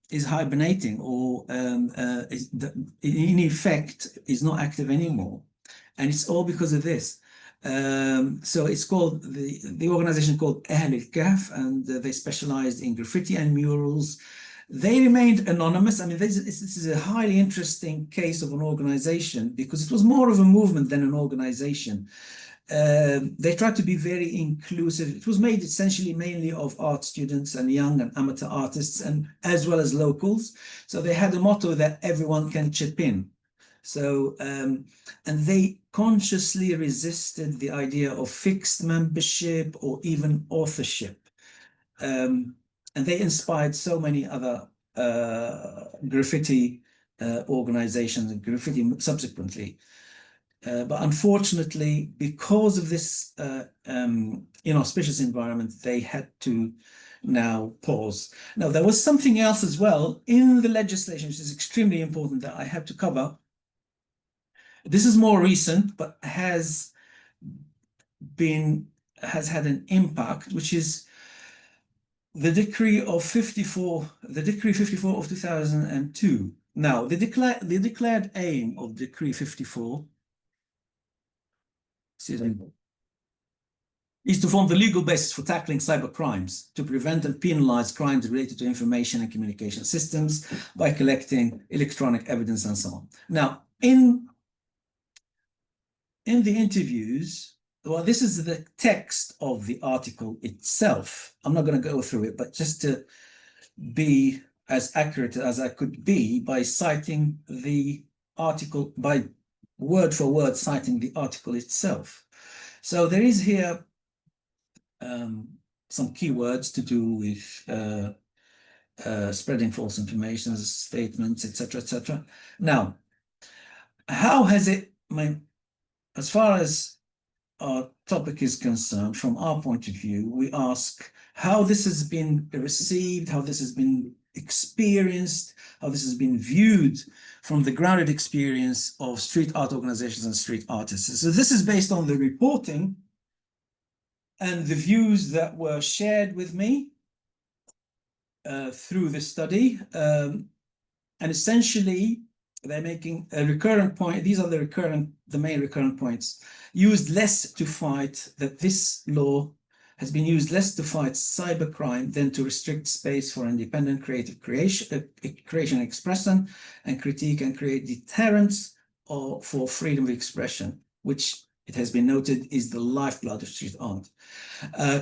is hibernating, or in effect is not active anymore, and it's all because of this. So it's called the organization called Ahl al-Kahf, and they specialized in graffiti and murals. They remained anonymous. I mean, this is a highly interesting case of an organization because it was more of a movement than an organization. They tried to be very inclusive. It was made essentially mainly of art students and young and amateur artists, and as well as locals. So they had a motto that everyone can chip in. So, and they consciously resisted the idea of fixed membership or even authorship. And they inspired so many other graffiti organizations and graffiti subsequently. But unfortunately, because of this inauspicious environment, they had to now pause. Now, there was something else as well in the legislation, which is extremely important that I have to cover. This is more recent, but has had an impact, which is the decree 54 of 2002. Now, the declared aim of decree 54 is to form the legal basis for tackling cyber crimes, to prevent and penalize crimes related to information and communication systems by collecting electronic evidence and so on. Now, in the interviews, well, this is the text of the article itself. I'm not going to go through it, but just to be as accurate as I could be by citing the article, by word for word citing the article itself. So there is here some keywords to do with spreading false information, statements, etc., etc. Now, how has it, as far as our topic is concerned, from our point of view, we ask how this has been received, how this has been experienced, how this has been viewed from the grounded experience of street art organizations and street artists. So this is based on the reporting and the views that were shared with me through the study. And essentially, they're making a recurrent point. These are the main recurrent points. Used less to fight, that this law has been used less to fight cybercrime than to restrict space for independent creative creation and expression and critique and create deterrence for freedom of expression, which it has been noted is the lifeblood of street art.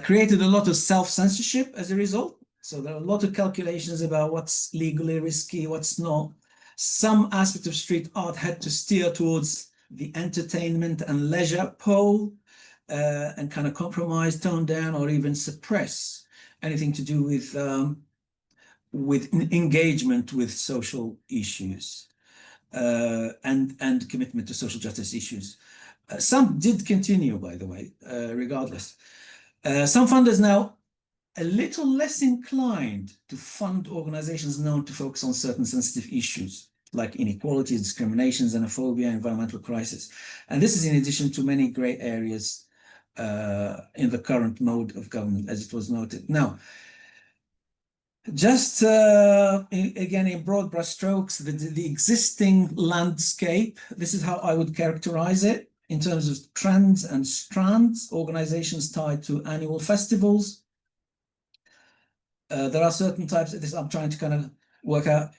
Created a lot of self-censorship as a result. So there are a lot of calculations about what's legally risky, what's not. Some aspect of street art had to steer towards the entertainment and leisure pole and kind of compromise, tone down, or even suppress anything to do with engagement with social issues and commitment to social justice issues. Some did continue, by the way, regardless. Some funders now a little less inclined to fund organizations known to focus on certain sensitive issues like inequality, discrimination, xenophobia, environmental crisis. And this is in addition to many gray areas in the current mode of government, as it was noted. Now, just again, in broad brushstrokes, the existing landscape, this is how I would characterize it in terms of trends and strands, organizations tied to annual festivals. There are certain types of this, I'm trying to kind of work out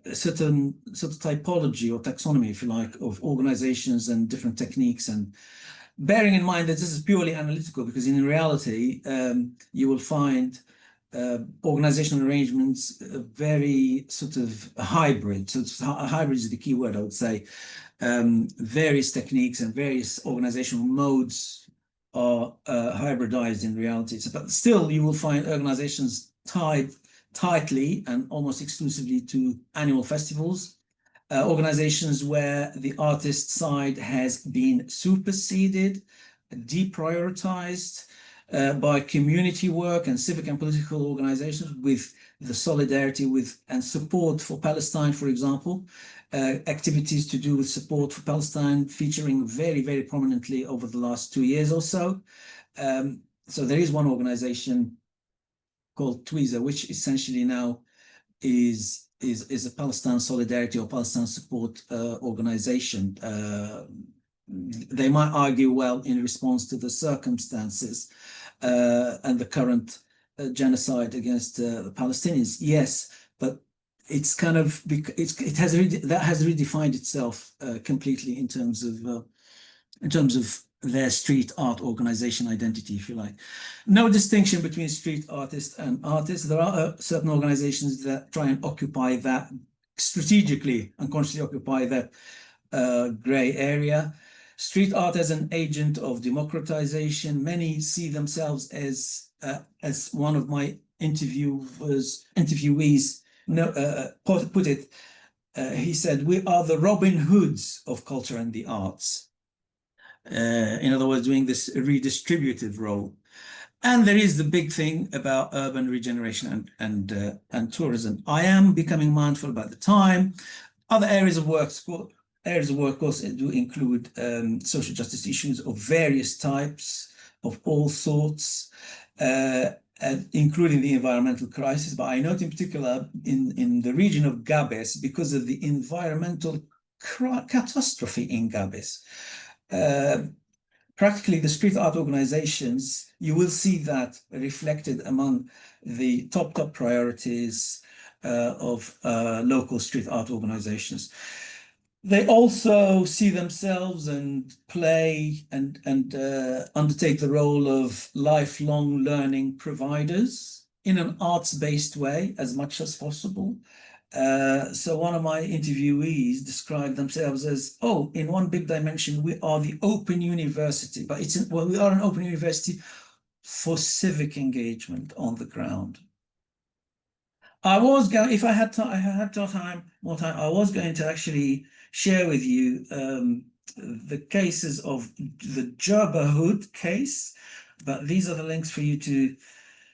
a certain sort of typology or taxonomy, if you like, of organizations and different techniques, and bearing in mind that this is purely analytical, because in reality, you will find organizational arrangements very sort of hybrid. So hybrid is the key word, I would say. Various techniques and various organizational modes are hybridized in reality. So, but still, you will find organizations tied tightly and almost exclusively to annual festivals, organizations where the artist side has been superseded, deprioritized by community work and civic and political organizations with the solidarity with and support for Palestine, for example, activities to do with support for Palestine featuring very, very prominently over the last 2 years or so. So there is one organization called Twiza, which essentially now is a Palestine solidarity or Palestine support organization. They might argue, well, in response to the circumstances and the current genocide against the Palestinians. Yes, but it's kind of it has redefined itself completely in terms of their street art organization identity, if you like. No distinction between street artists and artists. There are certain organizations that try and occupy that strategically and consciously occupy that gray area. Street art as an agent of democratization. Many see themselves as one of my interviewees put it. He said, "We are the Robin Hoods of culture and the arts." In other words, doing this redistributive role. And there is the big thing about urban regeneration and tourism. I am becoming mindful about the time. Other areas of work, of course, do include social justice issues of various types, of all sorts, including the environmental crisis. But I note in particular in the region of Gabes, because of the environmental catastrophe in Gabes, practically the street art organizations, you will see that reflected among the top priorities of local street art organizations. They also see themselves and play and undertake the role of lifelong learning providers in an arts-based way as much as possible. So one of my interviewees described themselves as, oh, in one big dimension, we are the open university, but we are an open university for civic engagement on the ground. I was going, if I had time, more time, I was going to actually share with you the cases of the Djerba case, but these are the links for you to.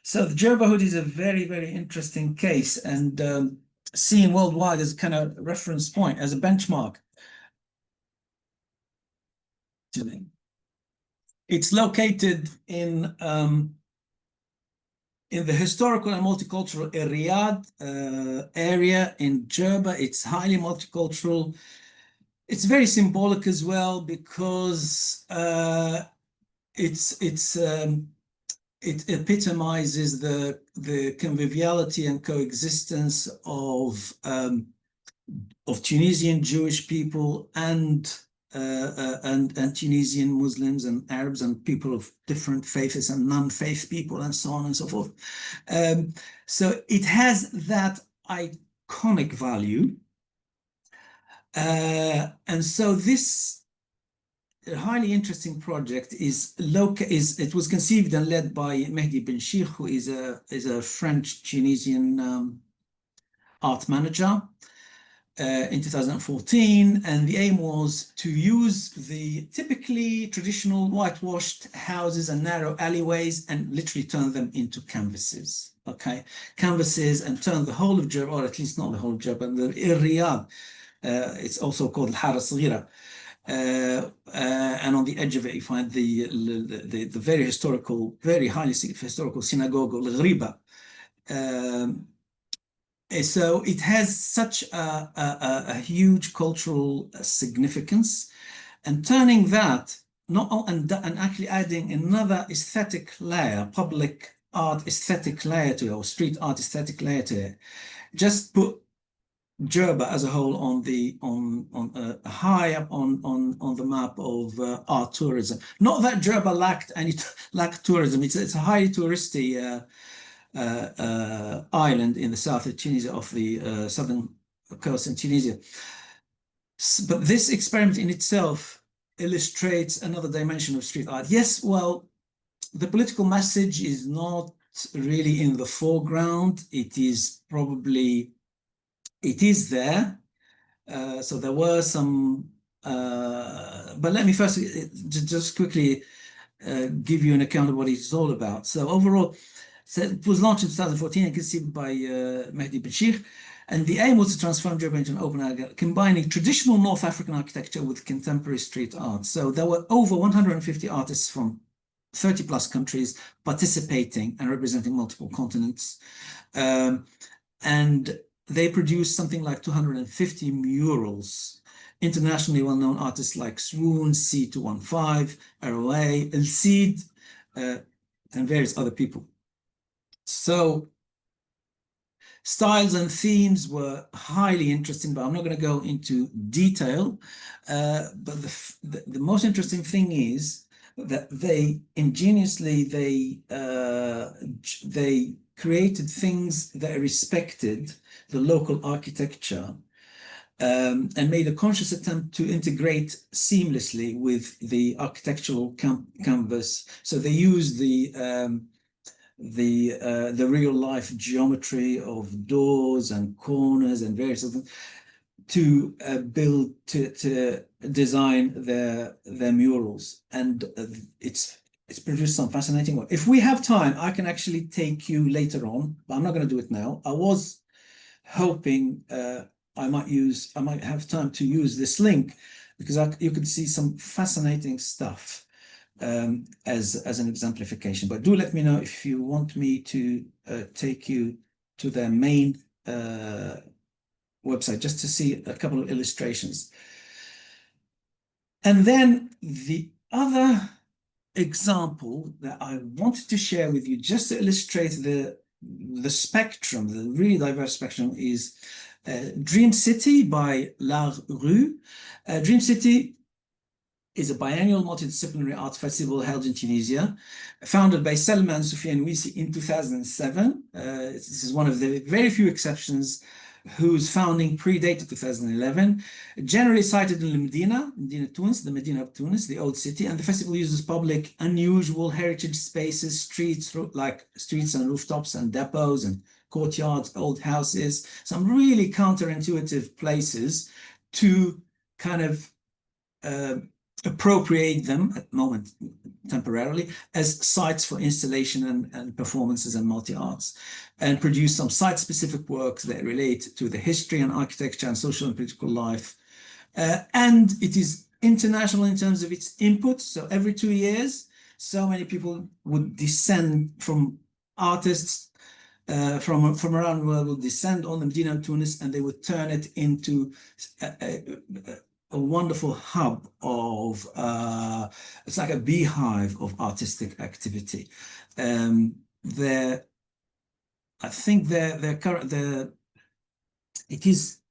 So the Djerba is a very, very interesting case, and seen worldwide as a kind of reference point, as a benchmark. It's located in the historical and multicultural Riyadh area in Djerba. It's highly multicultural. It's very symbolic as well because it epitomizes the conviviality and coexistence of Tunisian Jewish people and Tunisian Muslims and Arabs and people of different faiths and non-faith people and so on and so forth. So it has that iconic value. And so this highly interesting project it was conceived and led by Mehdi Ben Sheikh, who is a French Tunisian art manager in 2014, and the aim was to use the typically traditional whitewashed houses and narrow alleyways and literally turn them into canvases. Okay, canvases, and turn the whole of Djerba, or at least not the whole of Djerba, the Riyadh. It's also called Hara Saghira. And on the edge of it, you find the very historical, very highly historical synagogue of Ghriba. So it has such a huge cultural significance, and turning that and actually adding another aesthetic layer, public art aesthetic layer to it, or street art aesthetic layer to it, just put Djerba as a whole high up on the map of art tourism. Not that Djerba lacked tourism. It's a highly touristy island in the south of Tunisia, off the southern coast in Tunisia. But this experiment in itself illustrates another dimension of street art. Yes, well, the political message is not really in the foreground. It is there. So there were some, but let me first just quickly give you an account of what it's all about. So overall, it was launched in 2014 and conceived by Mehdi Ben Sheikh, and the aim was to transform Djerba into an open area, combining traditional North African architecture with contemporary street art. So there were over 150 artists from 30 plus countries participating and representing multiple continents. And they produced something like 250 murals. Internationally well-known artists like Swoon, C215, ROA, El Cid, and various other people. So styles and themes were highly interesting, but I'm not going to go into detail. But the most interesting thing is that they ingeniously they created things that respected the local architecture, and made a conscious attempt to integrate seamlessly with the architectural canvas. So they used the real life geometry of doors and corners and various other things to build to design their murals, and it's produced some fascinating work. If we have time, I can actually take you later on, but I'm not going to do it now. I was hoping I might have time to use this link because you could see some fascinating stuff as an exemplification. But do let me know if you want me to take you to their main website just to see a couple of illustrations. And then the other example that I wanted to share with you just to illustrate the spectrum, the really diverse spectrum, is Dream City by La Rue. Dream City is a biennial multidisciplinary art festival held in Tunisia, founded by Salman Soufiane Wisi in 2007. This is one of the very few exceptions whose founding predated 2011, generally cited in Medina, Tunis, the Medina of Tunis, the old city, and the festival uses public, unusual heritage spaces, streets and rooftops and depots and courtyards, old houses, some really counterintuitive places to kind of appropriate them at the moment temporarily as sites for installation and performances and multi-arts, and produce some site-specific works that relate to the history and architecture and social and political life. And it is international in terms of its input. So every 2 years, so many people would descend from artists from around the world will descend on the Medina of Tunis, and they would turn it into a wonderful hub of it's like a beehive of artistic activity. I think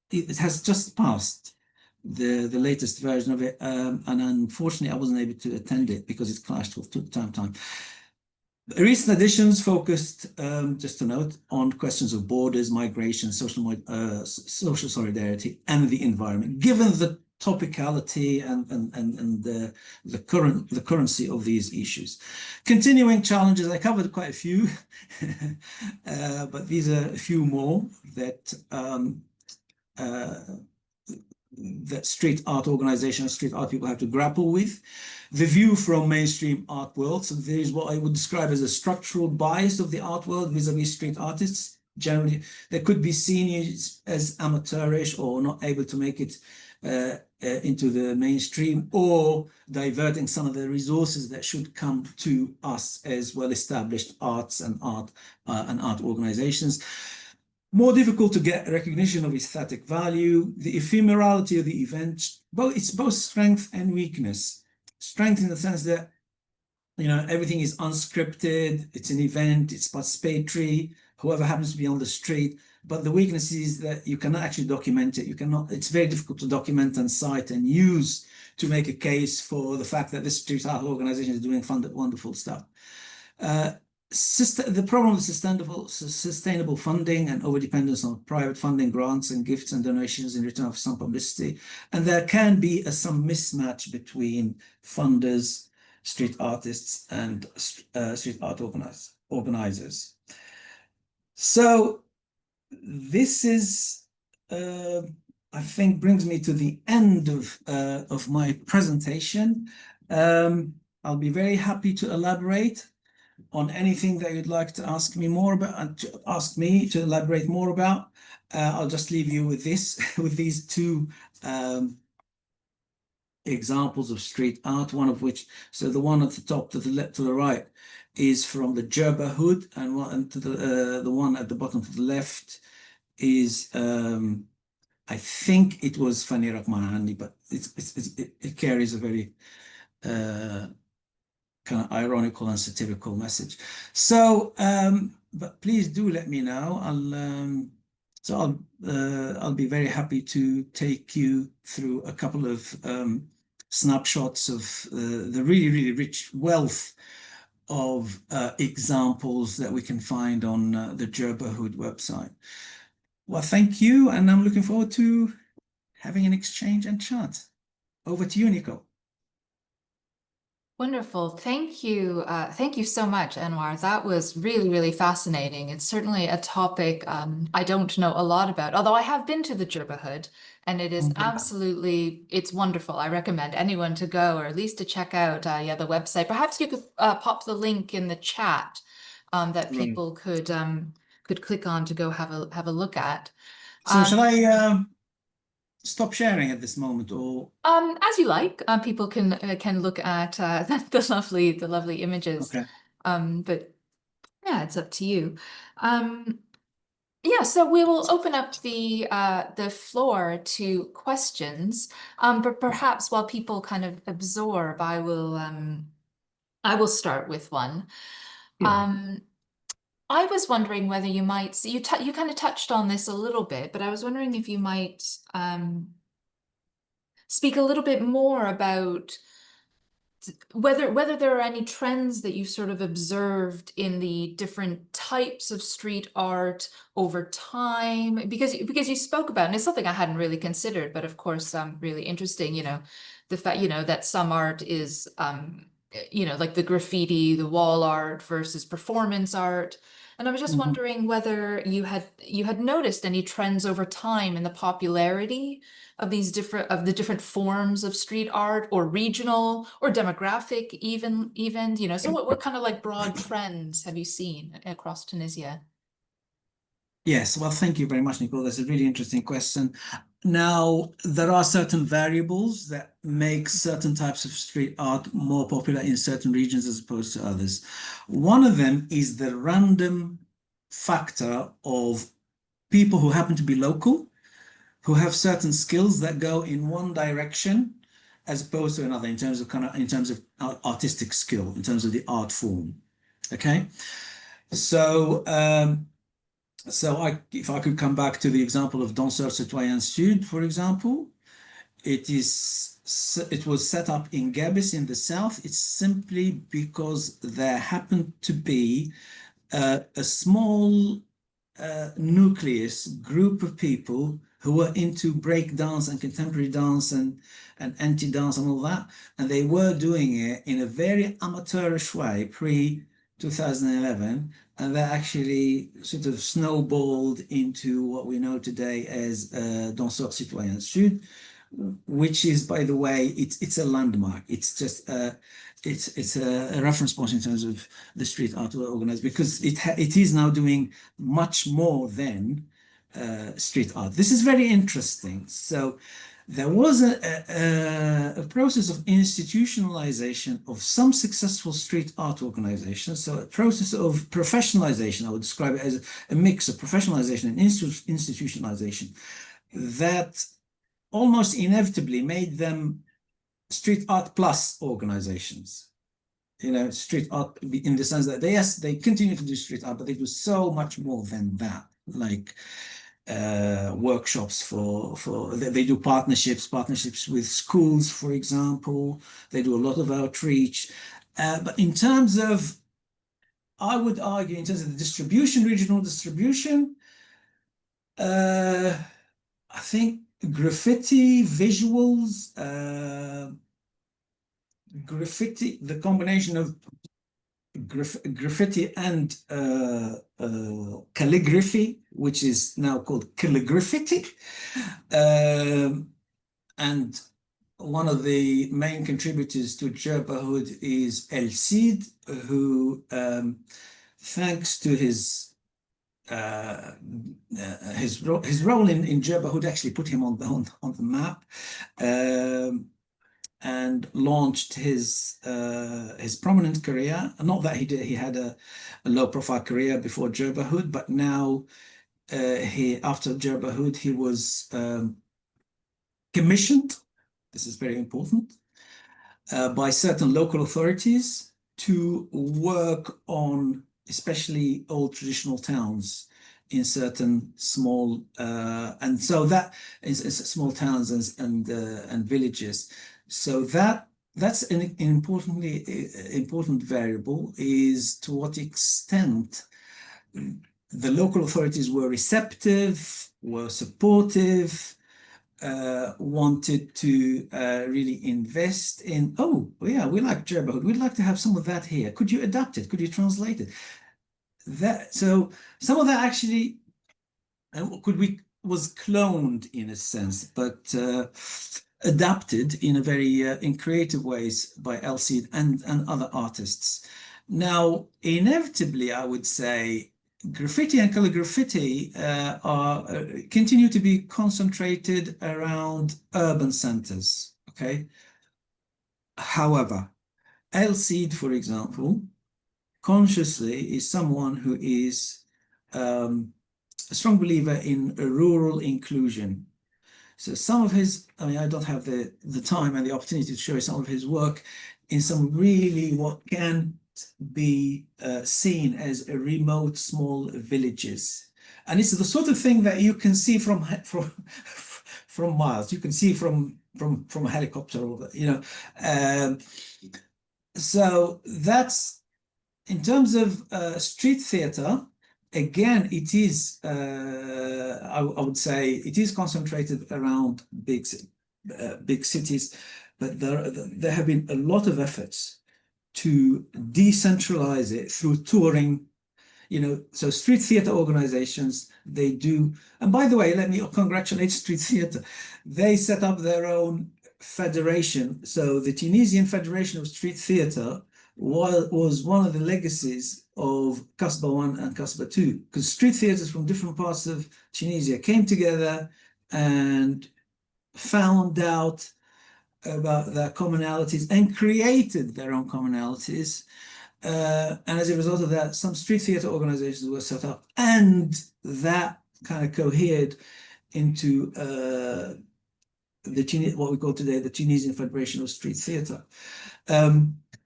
it has just passed the latest version of it, and unfortunately I wasn't able to attend it because it clashed with time. Recent editions focused, just to note, on questions of borders, migration, social solidarity, and the environment, given the topicality and the currency of these issues. Continuing challenges, I covered quite a few, but these are a few more that that street art organizations, street art people have to grapple with. The view from mainstream art world. So there's what I would describe as a structural bias of the art world vis-a-vis street artists. Generally, they could be seen as amateurish or not able to make it into the mainstream, or diverting some of the resources that should come to us as well-established arts and art organizations. More difficult to get recognition of aesthetic value, the ephemerality of the event, it's both strength and weakness. Strength in the sense that, everything is unscripted, it's an event, it's participatory, whoever happens to be on the street. But the weakness is that you cannot actually document it. It's very difficult to document and cite and use to make a case for the fact that this street art organization is doing wonderful stuff. The problem of sustainable funding and overdependence on private funding, grants and gifts and donations in return for some publicity. And there can be some mismatch between funders, street artists, and street art organizers. So this is, I think, brings me to the end of my presentation. I'll be very happy to elaborate on anything that you'd like to ask me more about, and to ask me to elaborate more about. I'll just leave you with these two examples of street art, one of which, so the one at the top to the left, to the right, is from the Jerba Hood, and the one at the bottom to the left is, I think it was Fanny Rahmani, but it carries a very kind of ironical and satirical message. So, but please do let me know. So I'll be very happy to take you through a couple of snapshots of the really, really rich wealth of examples that we can find on the Jerbahood website. Well, thank you, and I'm looking forward to having an exchange and chat. Over to you, Nico. Wonderful. Thank you. Thank you so much, Anwar. That was really, really fascinating. It's certainly a topic I don't know a lot about, although I have been to the Jerbahood, and it is absolutely, it's wonderful. I recommend anyone to go, or at least to check out yeah, the website. Perhaps you could pop the link in the chat that Right. people could click on to go have a look at. So shall I stop sharing at this moment, or As you like, people can look at the lovely images. okay? But yeah, it's up to you. Yeah, so we will open up the floor to questions. But perhaps while people kind of absorb, I will start with one. Yeah. Um, I was wondering whether you might see you kind of touched on this a little bit, but I was wondering if you might speak a little bit more about whether there are any trends that you sort of observed in the different types of street art over time, because you spoke about, and it's something I hadn't really considered, but of course, really interesting, the fact, that some art is, like the graffiti, the wall art versus performance art. And I was just Mhm. wondering whether you had noticed any trends over time in the popularity of the different forms of street art, or regional or demographic, even so what kind of like broad trends have you seen across Tunisia? Yes, well, thank you very much, Nicole. That's a really interesting question. Now, there are certain variables that make certain types of street art more popular in certain regions as opposed to others. One of them is the random factor of people who happen to be local, who have certain skills that go in one direction as opposed to another in terms of artistic skill, in terms of the art form. Okay, so if I could come back to the example of Danseur Citoyen Sud, for example, it was set up in Gabis in the south. It's simply because there happened to be a small nucleus group of people who were into break dance and contemporary dance and anti-dance and all that. And they were doing it in a very amateurish way pre 2011. And that actually sort of snowballed into what we know today as Danseur Citoyen Sud, which is, by the way, it's a landmark. It's just it's a reference point in terms of the street art organized, because it is now doing much more than street art. This is very interesting. So there was a process of institutionalization of some successful street art organizations. So a process of professionalization, I would describe it as a mix of professionalization and institutionalization that almost inevitably made them street art plus organizations. Street art in the sense that they continue to do street art, but they do so much more than that, like workshops they do partnerships with schools, for example. They do a lot of outreach. But in terms of, I would argue, in terms of the distribution, regional distribution, uh, I think graffiti, visuals, the combination of graffiti and calligraphy, which is now called calligraffiti. And one of the main contributors to Jerbahood is El Cid, who, thanks to his role in Jerbahood, actually put him on the map. And launched his prominent career. Not that he had a low profile career before Jerbahood, but now after Jerbahood he was commissioned. This is very important, by certain local authorities to work on especially old traditional towns in certain small, and so that is small towns and villages. So that's an important variable, is to what extent the local authorities were receptive, were supportive, wanted to really invest in, oh, yeah, we like Gerberhood. We'd like to have some of that here. Could you adapt it? Could you translate it? So some of that actually was cloned in a sense, but adapted in a very in creative ways by Elseed and other artists. Now, inevitably, I would say graffiti and color graffiti continue to be concentrated around urban centers. Okay. However, Elseed, for example, consciously is someone who is a strong believer in a rural inclusion. So some of his, I mean, I don't have the time and the opportunity to show you some of his work in some really what can be seen as a remote small villages. And it's the sort of thing that you can see from miles. You can see from a helicopter, or, you know. So that's, in terms of street theater, again, it is, I would say, it is concentrated around big cities, but there have been a lot of efforts to decentralize it through touring. You know, so street theater organizations, they do, and by the way, let me congratulate street theater. They set up their own federation. So the Tunisian Federation of Street Theater was one of the legacies of Kasbah 1 and Kasbah 2, because street theaters from different parts of Tunisia came together and found out about their commonalities and created their own commonalities. And as a result of that, some street theater organizations were set up, and that kind of cohered into what we call today the Tunisian Federation of Street Theater.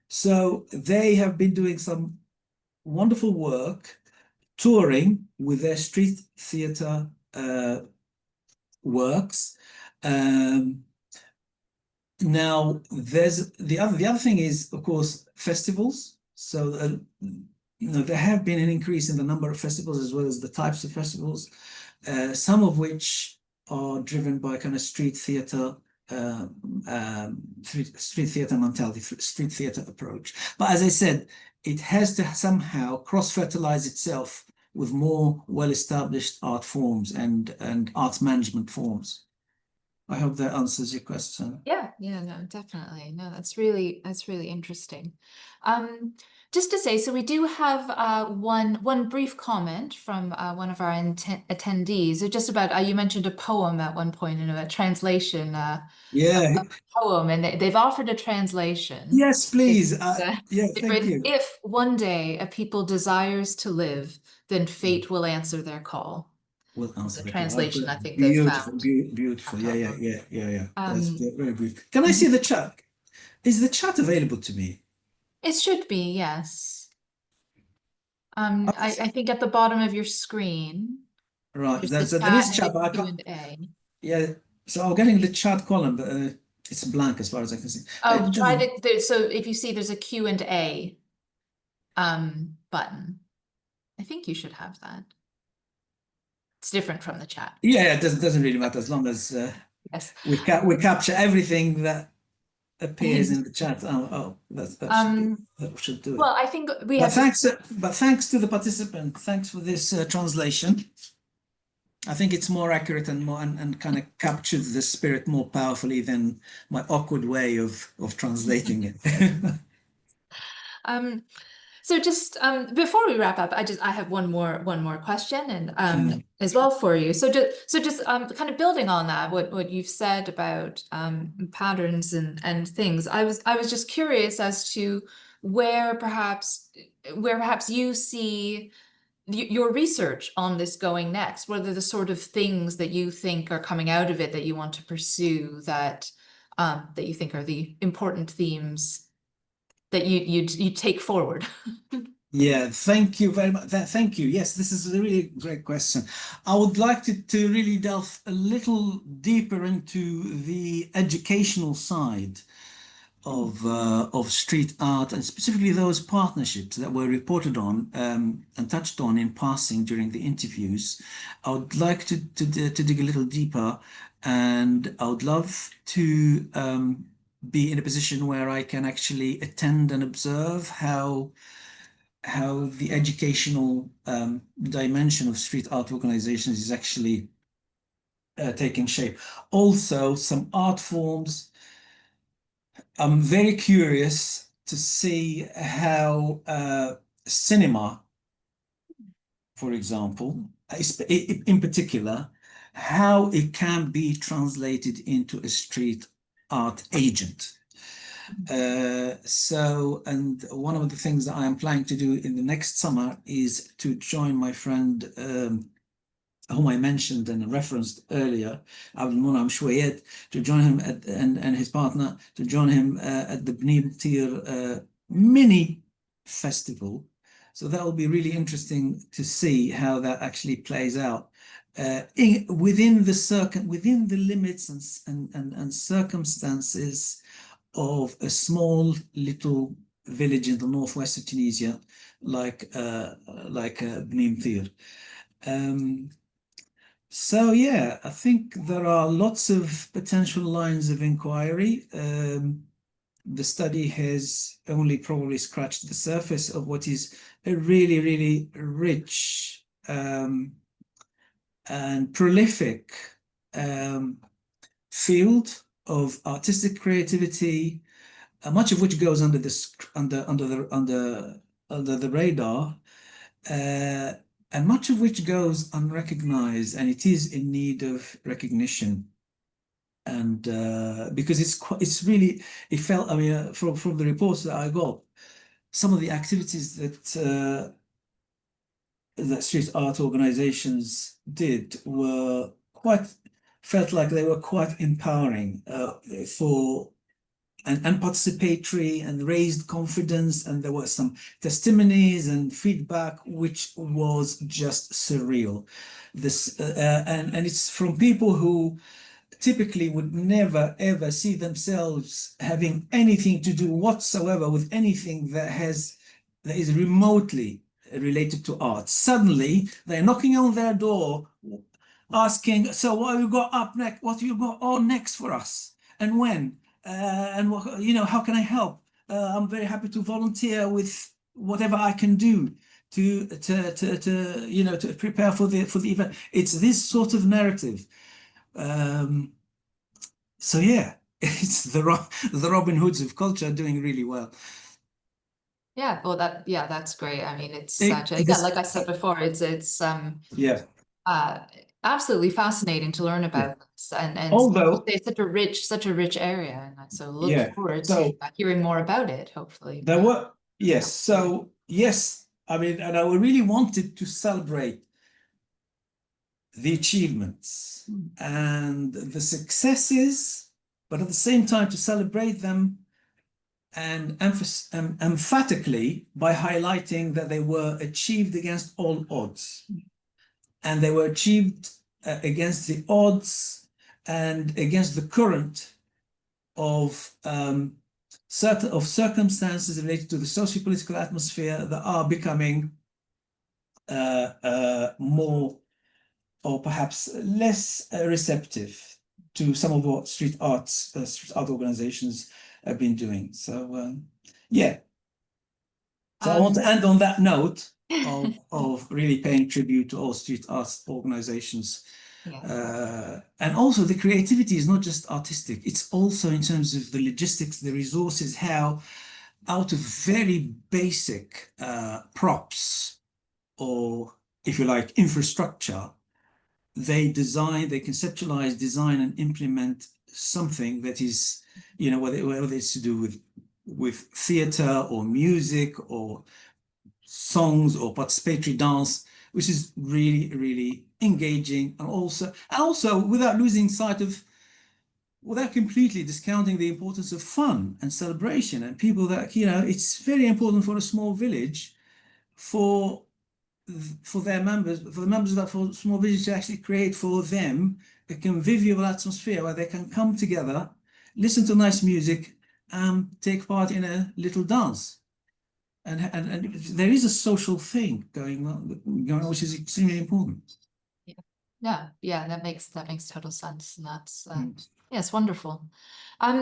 So they have been doing some wonderful work touring with their street theater works. Now, there's the other thing is, of course, festivals. So you know, there have been an increase in the number of festivals as well as the types of festivals, some of which are driven by kind of street theater mentality, street theater approach. But as I said, it has to somehow cross-fertilize itself with more well-established art forms and art management forms. I hope that answers your question. Yeah, no, definitely. No, that's really interesting. Just to say, so we do have one brief comment from one of our attendees. So just about, you mentioned a poem at one point and a translation Yeah. a poem, and they've offered a translation. Yes, please. Yeah, They've thank written, you. if one day a people desires to live, then fate will answer their call. We'll It's answer a the call. translation I think they've Beautiful, found. beautiful. Yeah. That's very beautiful. Can I Mhm. see the chat? Is the chat available to me? It should be, yes. I think at the bottom of your screen, Right. there's the So there chat is and the chat, but I can't. Q&A. Yeah. So I'm getting the chat column, but it's blank as far as I can see. Oh, It try doesn't. to, so if you see there's a Q&A button, I think you should have that. It's different from the chat. Yeah, it doesn't really matter as long as Yes. we capture everything that appears in the chat. That should do it. Well, I think we But have thanks to the participant. Thanks for this translation. I think it's more accurate and more and kind of captures the spirit more powerfully than my awkward way of translating it. So just before we wrap up, I have one more question and as well for you. So just kind of building on that, what you've said about patterns and things. I was just curious as to where perhaps you see your research on this going next. What are the sort of things that you think are coming out of it that you want to pursue, that that you think are the important themes that you take forward? Yeah, thank you very much. Thank you. Yes, this is a really great question. I would like to really delve a little deeper into the educational side of street art, and specifically those partnerships that were reported on and touched on in passing during the interviews. I would like to dig a little deeper, and I would love to be in a position where I can actually attend and observe how the educational dimension of street art organizations is actually taking shape. Also, some art forms. I'm very curious to see how cinema, for example, in particular, how it can be translated into a street art agent. And one of the things that I am planning to do in the next summer is to join my friend whom I mentioned and referenced earlier, Abdul Shwayet, to join him and his partner to join him at the Bnim Tir mini festival. So that will be really interesting to see how that actually plays out within the limits and circumstances of a small little village in the northwest of Tunisia, like Bnim Tir. Um, so yeah, I think there are lots of potential lines of inquiry. The study has only probably scratched the surface of what is a really, really rich and prolific um, field of artistic creativity, much of which goes under the radar, uh, and much of which goes unrecognized, and it is in need of recognition. And because it's really, it felt, I mean, from the reports that I got, some of the activities that street art organizations did were quite, felt like they were quite empowering for and participatory and raised confidence, and there were some testimonies and feedback which was just surreal. And it's from people who typically would never ever see themselves having anything to do whatsoever with anything that is remotely related to art. Suddenly they're knocking on their door asking, so what have you got up next? What have you got on next for us? And when? And what, how can I help? I'm very happy to volunteer with whatever I can do to prepare for the event. It's this sort of narrative. Um, so yeah, it's the Robin Hoods of culture doing really well. Yeah, well that's great. I mean, it's It, such a, yeah, this, like I said before, it's yeah, uh absolutely fascinating to learn yeah. about this, and Although, it's such a rich area, and so look yeah. forward to So hearing more about it, hopefully. there were, yes. So yes, I mean, and I really wanted to celebrate the achievements and the successes, but at the same time to celebrate them and emphatically by highlighting that they were achieved against all odds. And they were achieved against the odds and against the current of circumstances related to the socio-political atmosphere that are becoming more or perhaps less receptive to some of what street art organizations have been doing. So yeah, so I want Um, to end on that note of really paying tribute to all street art organizations. yeah. And also the creativity is not just artistic, it's also in terms of the logistics, the resources, how out of very basic props or, if you like, infrastructure, they conceptualize, design, and implement something that is, whether it's to do with theater or music or songs or participatory dance, which is really, really engaging, and also without losing sight of, without completely discounting the importance of fun and celebration and people that, it's very important for a small village for their members, for the members of that for small business to actually create for them a convivial atmosphere where they can come together, listen to nice music, take part in a little dance. And there is a social thing going on, which is extremely important. Yeah, that makes total sense, and that's yes, wonderful.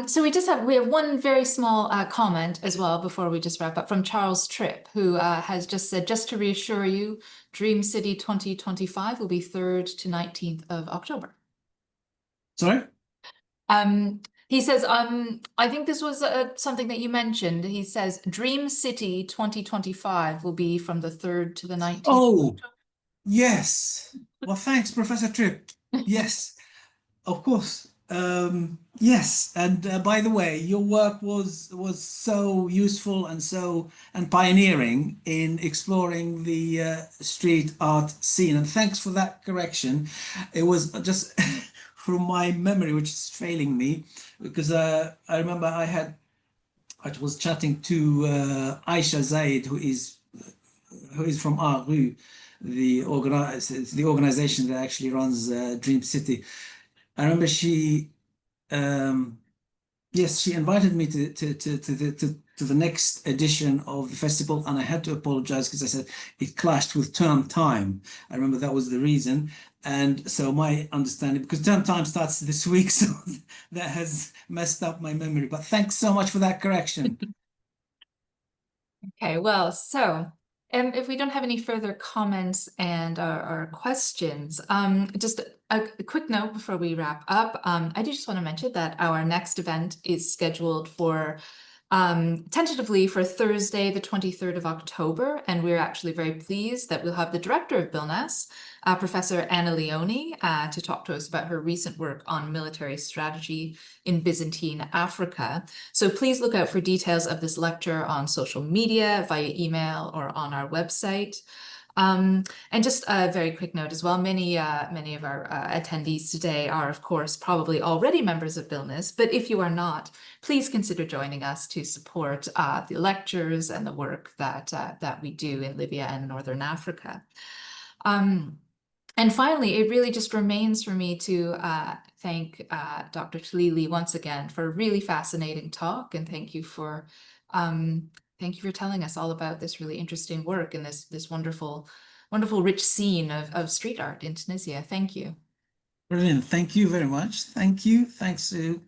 So we have one very small comment as well before we just wrap up from Charles Tripp, who has just said, just to reassure you, Dream City 2025 will be 3rd to 19th of October. Sorry? He says, I think this was something that you mentioned. He says, Dream City 2025 will be from the 3rd to the 19th. Oh, yes. Well, thanks, Professor Tripp. Yes, of course. Yes, and by the way, your work was so useful and pioneering in exploring the street art scene. And thanks for that correction. It was just from my memory, which is failing me, because I remember I was chatting to Aisha Zaid, who is from Art Rue, the organization that actually runs Dream City. I remember yes, she invited me to the next edition of the festival, and I had to apologize because I said it clashed with term time. I remember that was the reason. And so my understanding, because term time starts this week, so that has messed up my memory. But thanks so much for that correction. Okay, well, so if we don't have any further comments and or questions, just a quick note before we wrap up. I do just want to mention that our next event is scheduled for tentatively for Thursday, the 23rd of October, and we're actually very pleased that we'll have the director of BILNAS, Professor Anna Leone, to talk to us about her recent work on military strategy in Byzantine Africa. So please look out for details of this lecture on social media, via email, or on our website. And just a very quick note as well, many of our attendees today are, of course, probably already members of BILNAS, but if you are not, please consider joining us to support the lectures and the work that we do in Libya and Northern Africa. And finally, it really just remains for me to thank Dr. Tlili once again for a really fascinating talk, and thank you for telling us all about this really interesting work and this wonderful rich scene of street art in Tunisia. Thank you. Brilliant. Thank you very much. Thank you. Thanks to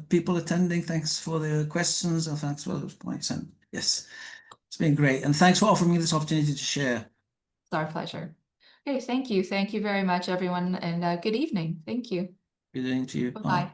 people attending. Thanks for the questions and thanks for those points. And yes, it's been great. And thanks for offering me this opportunity to share. It's our pleasure. Okay, thank you. Thank you very much, everyone, and good evening. Thank you. Good evening to you. Bye.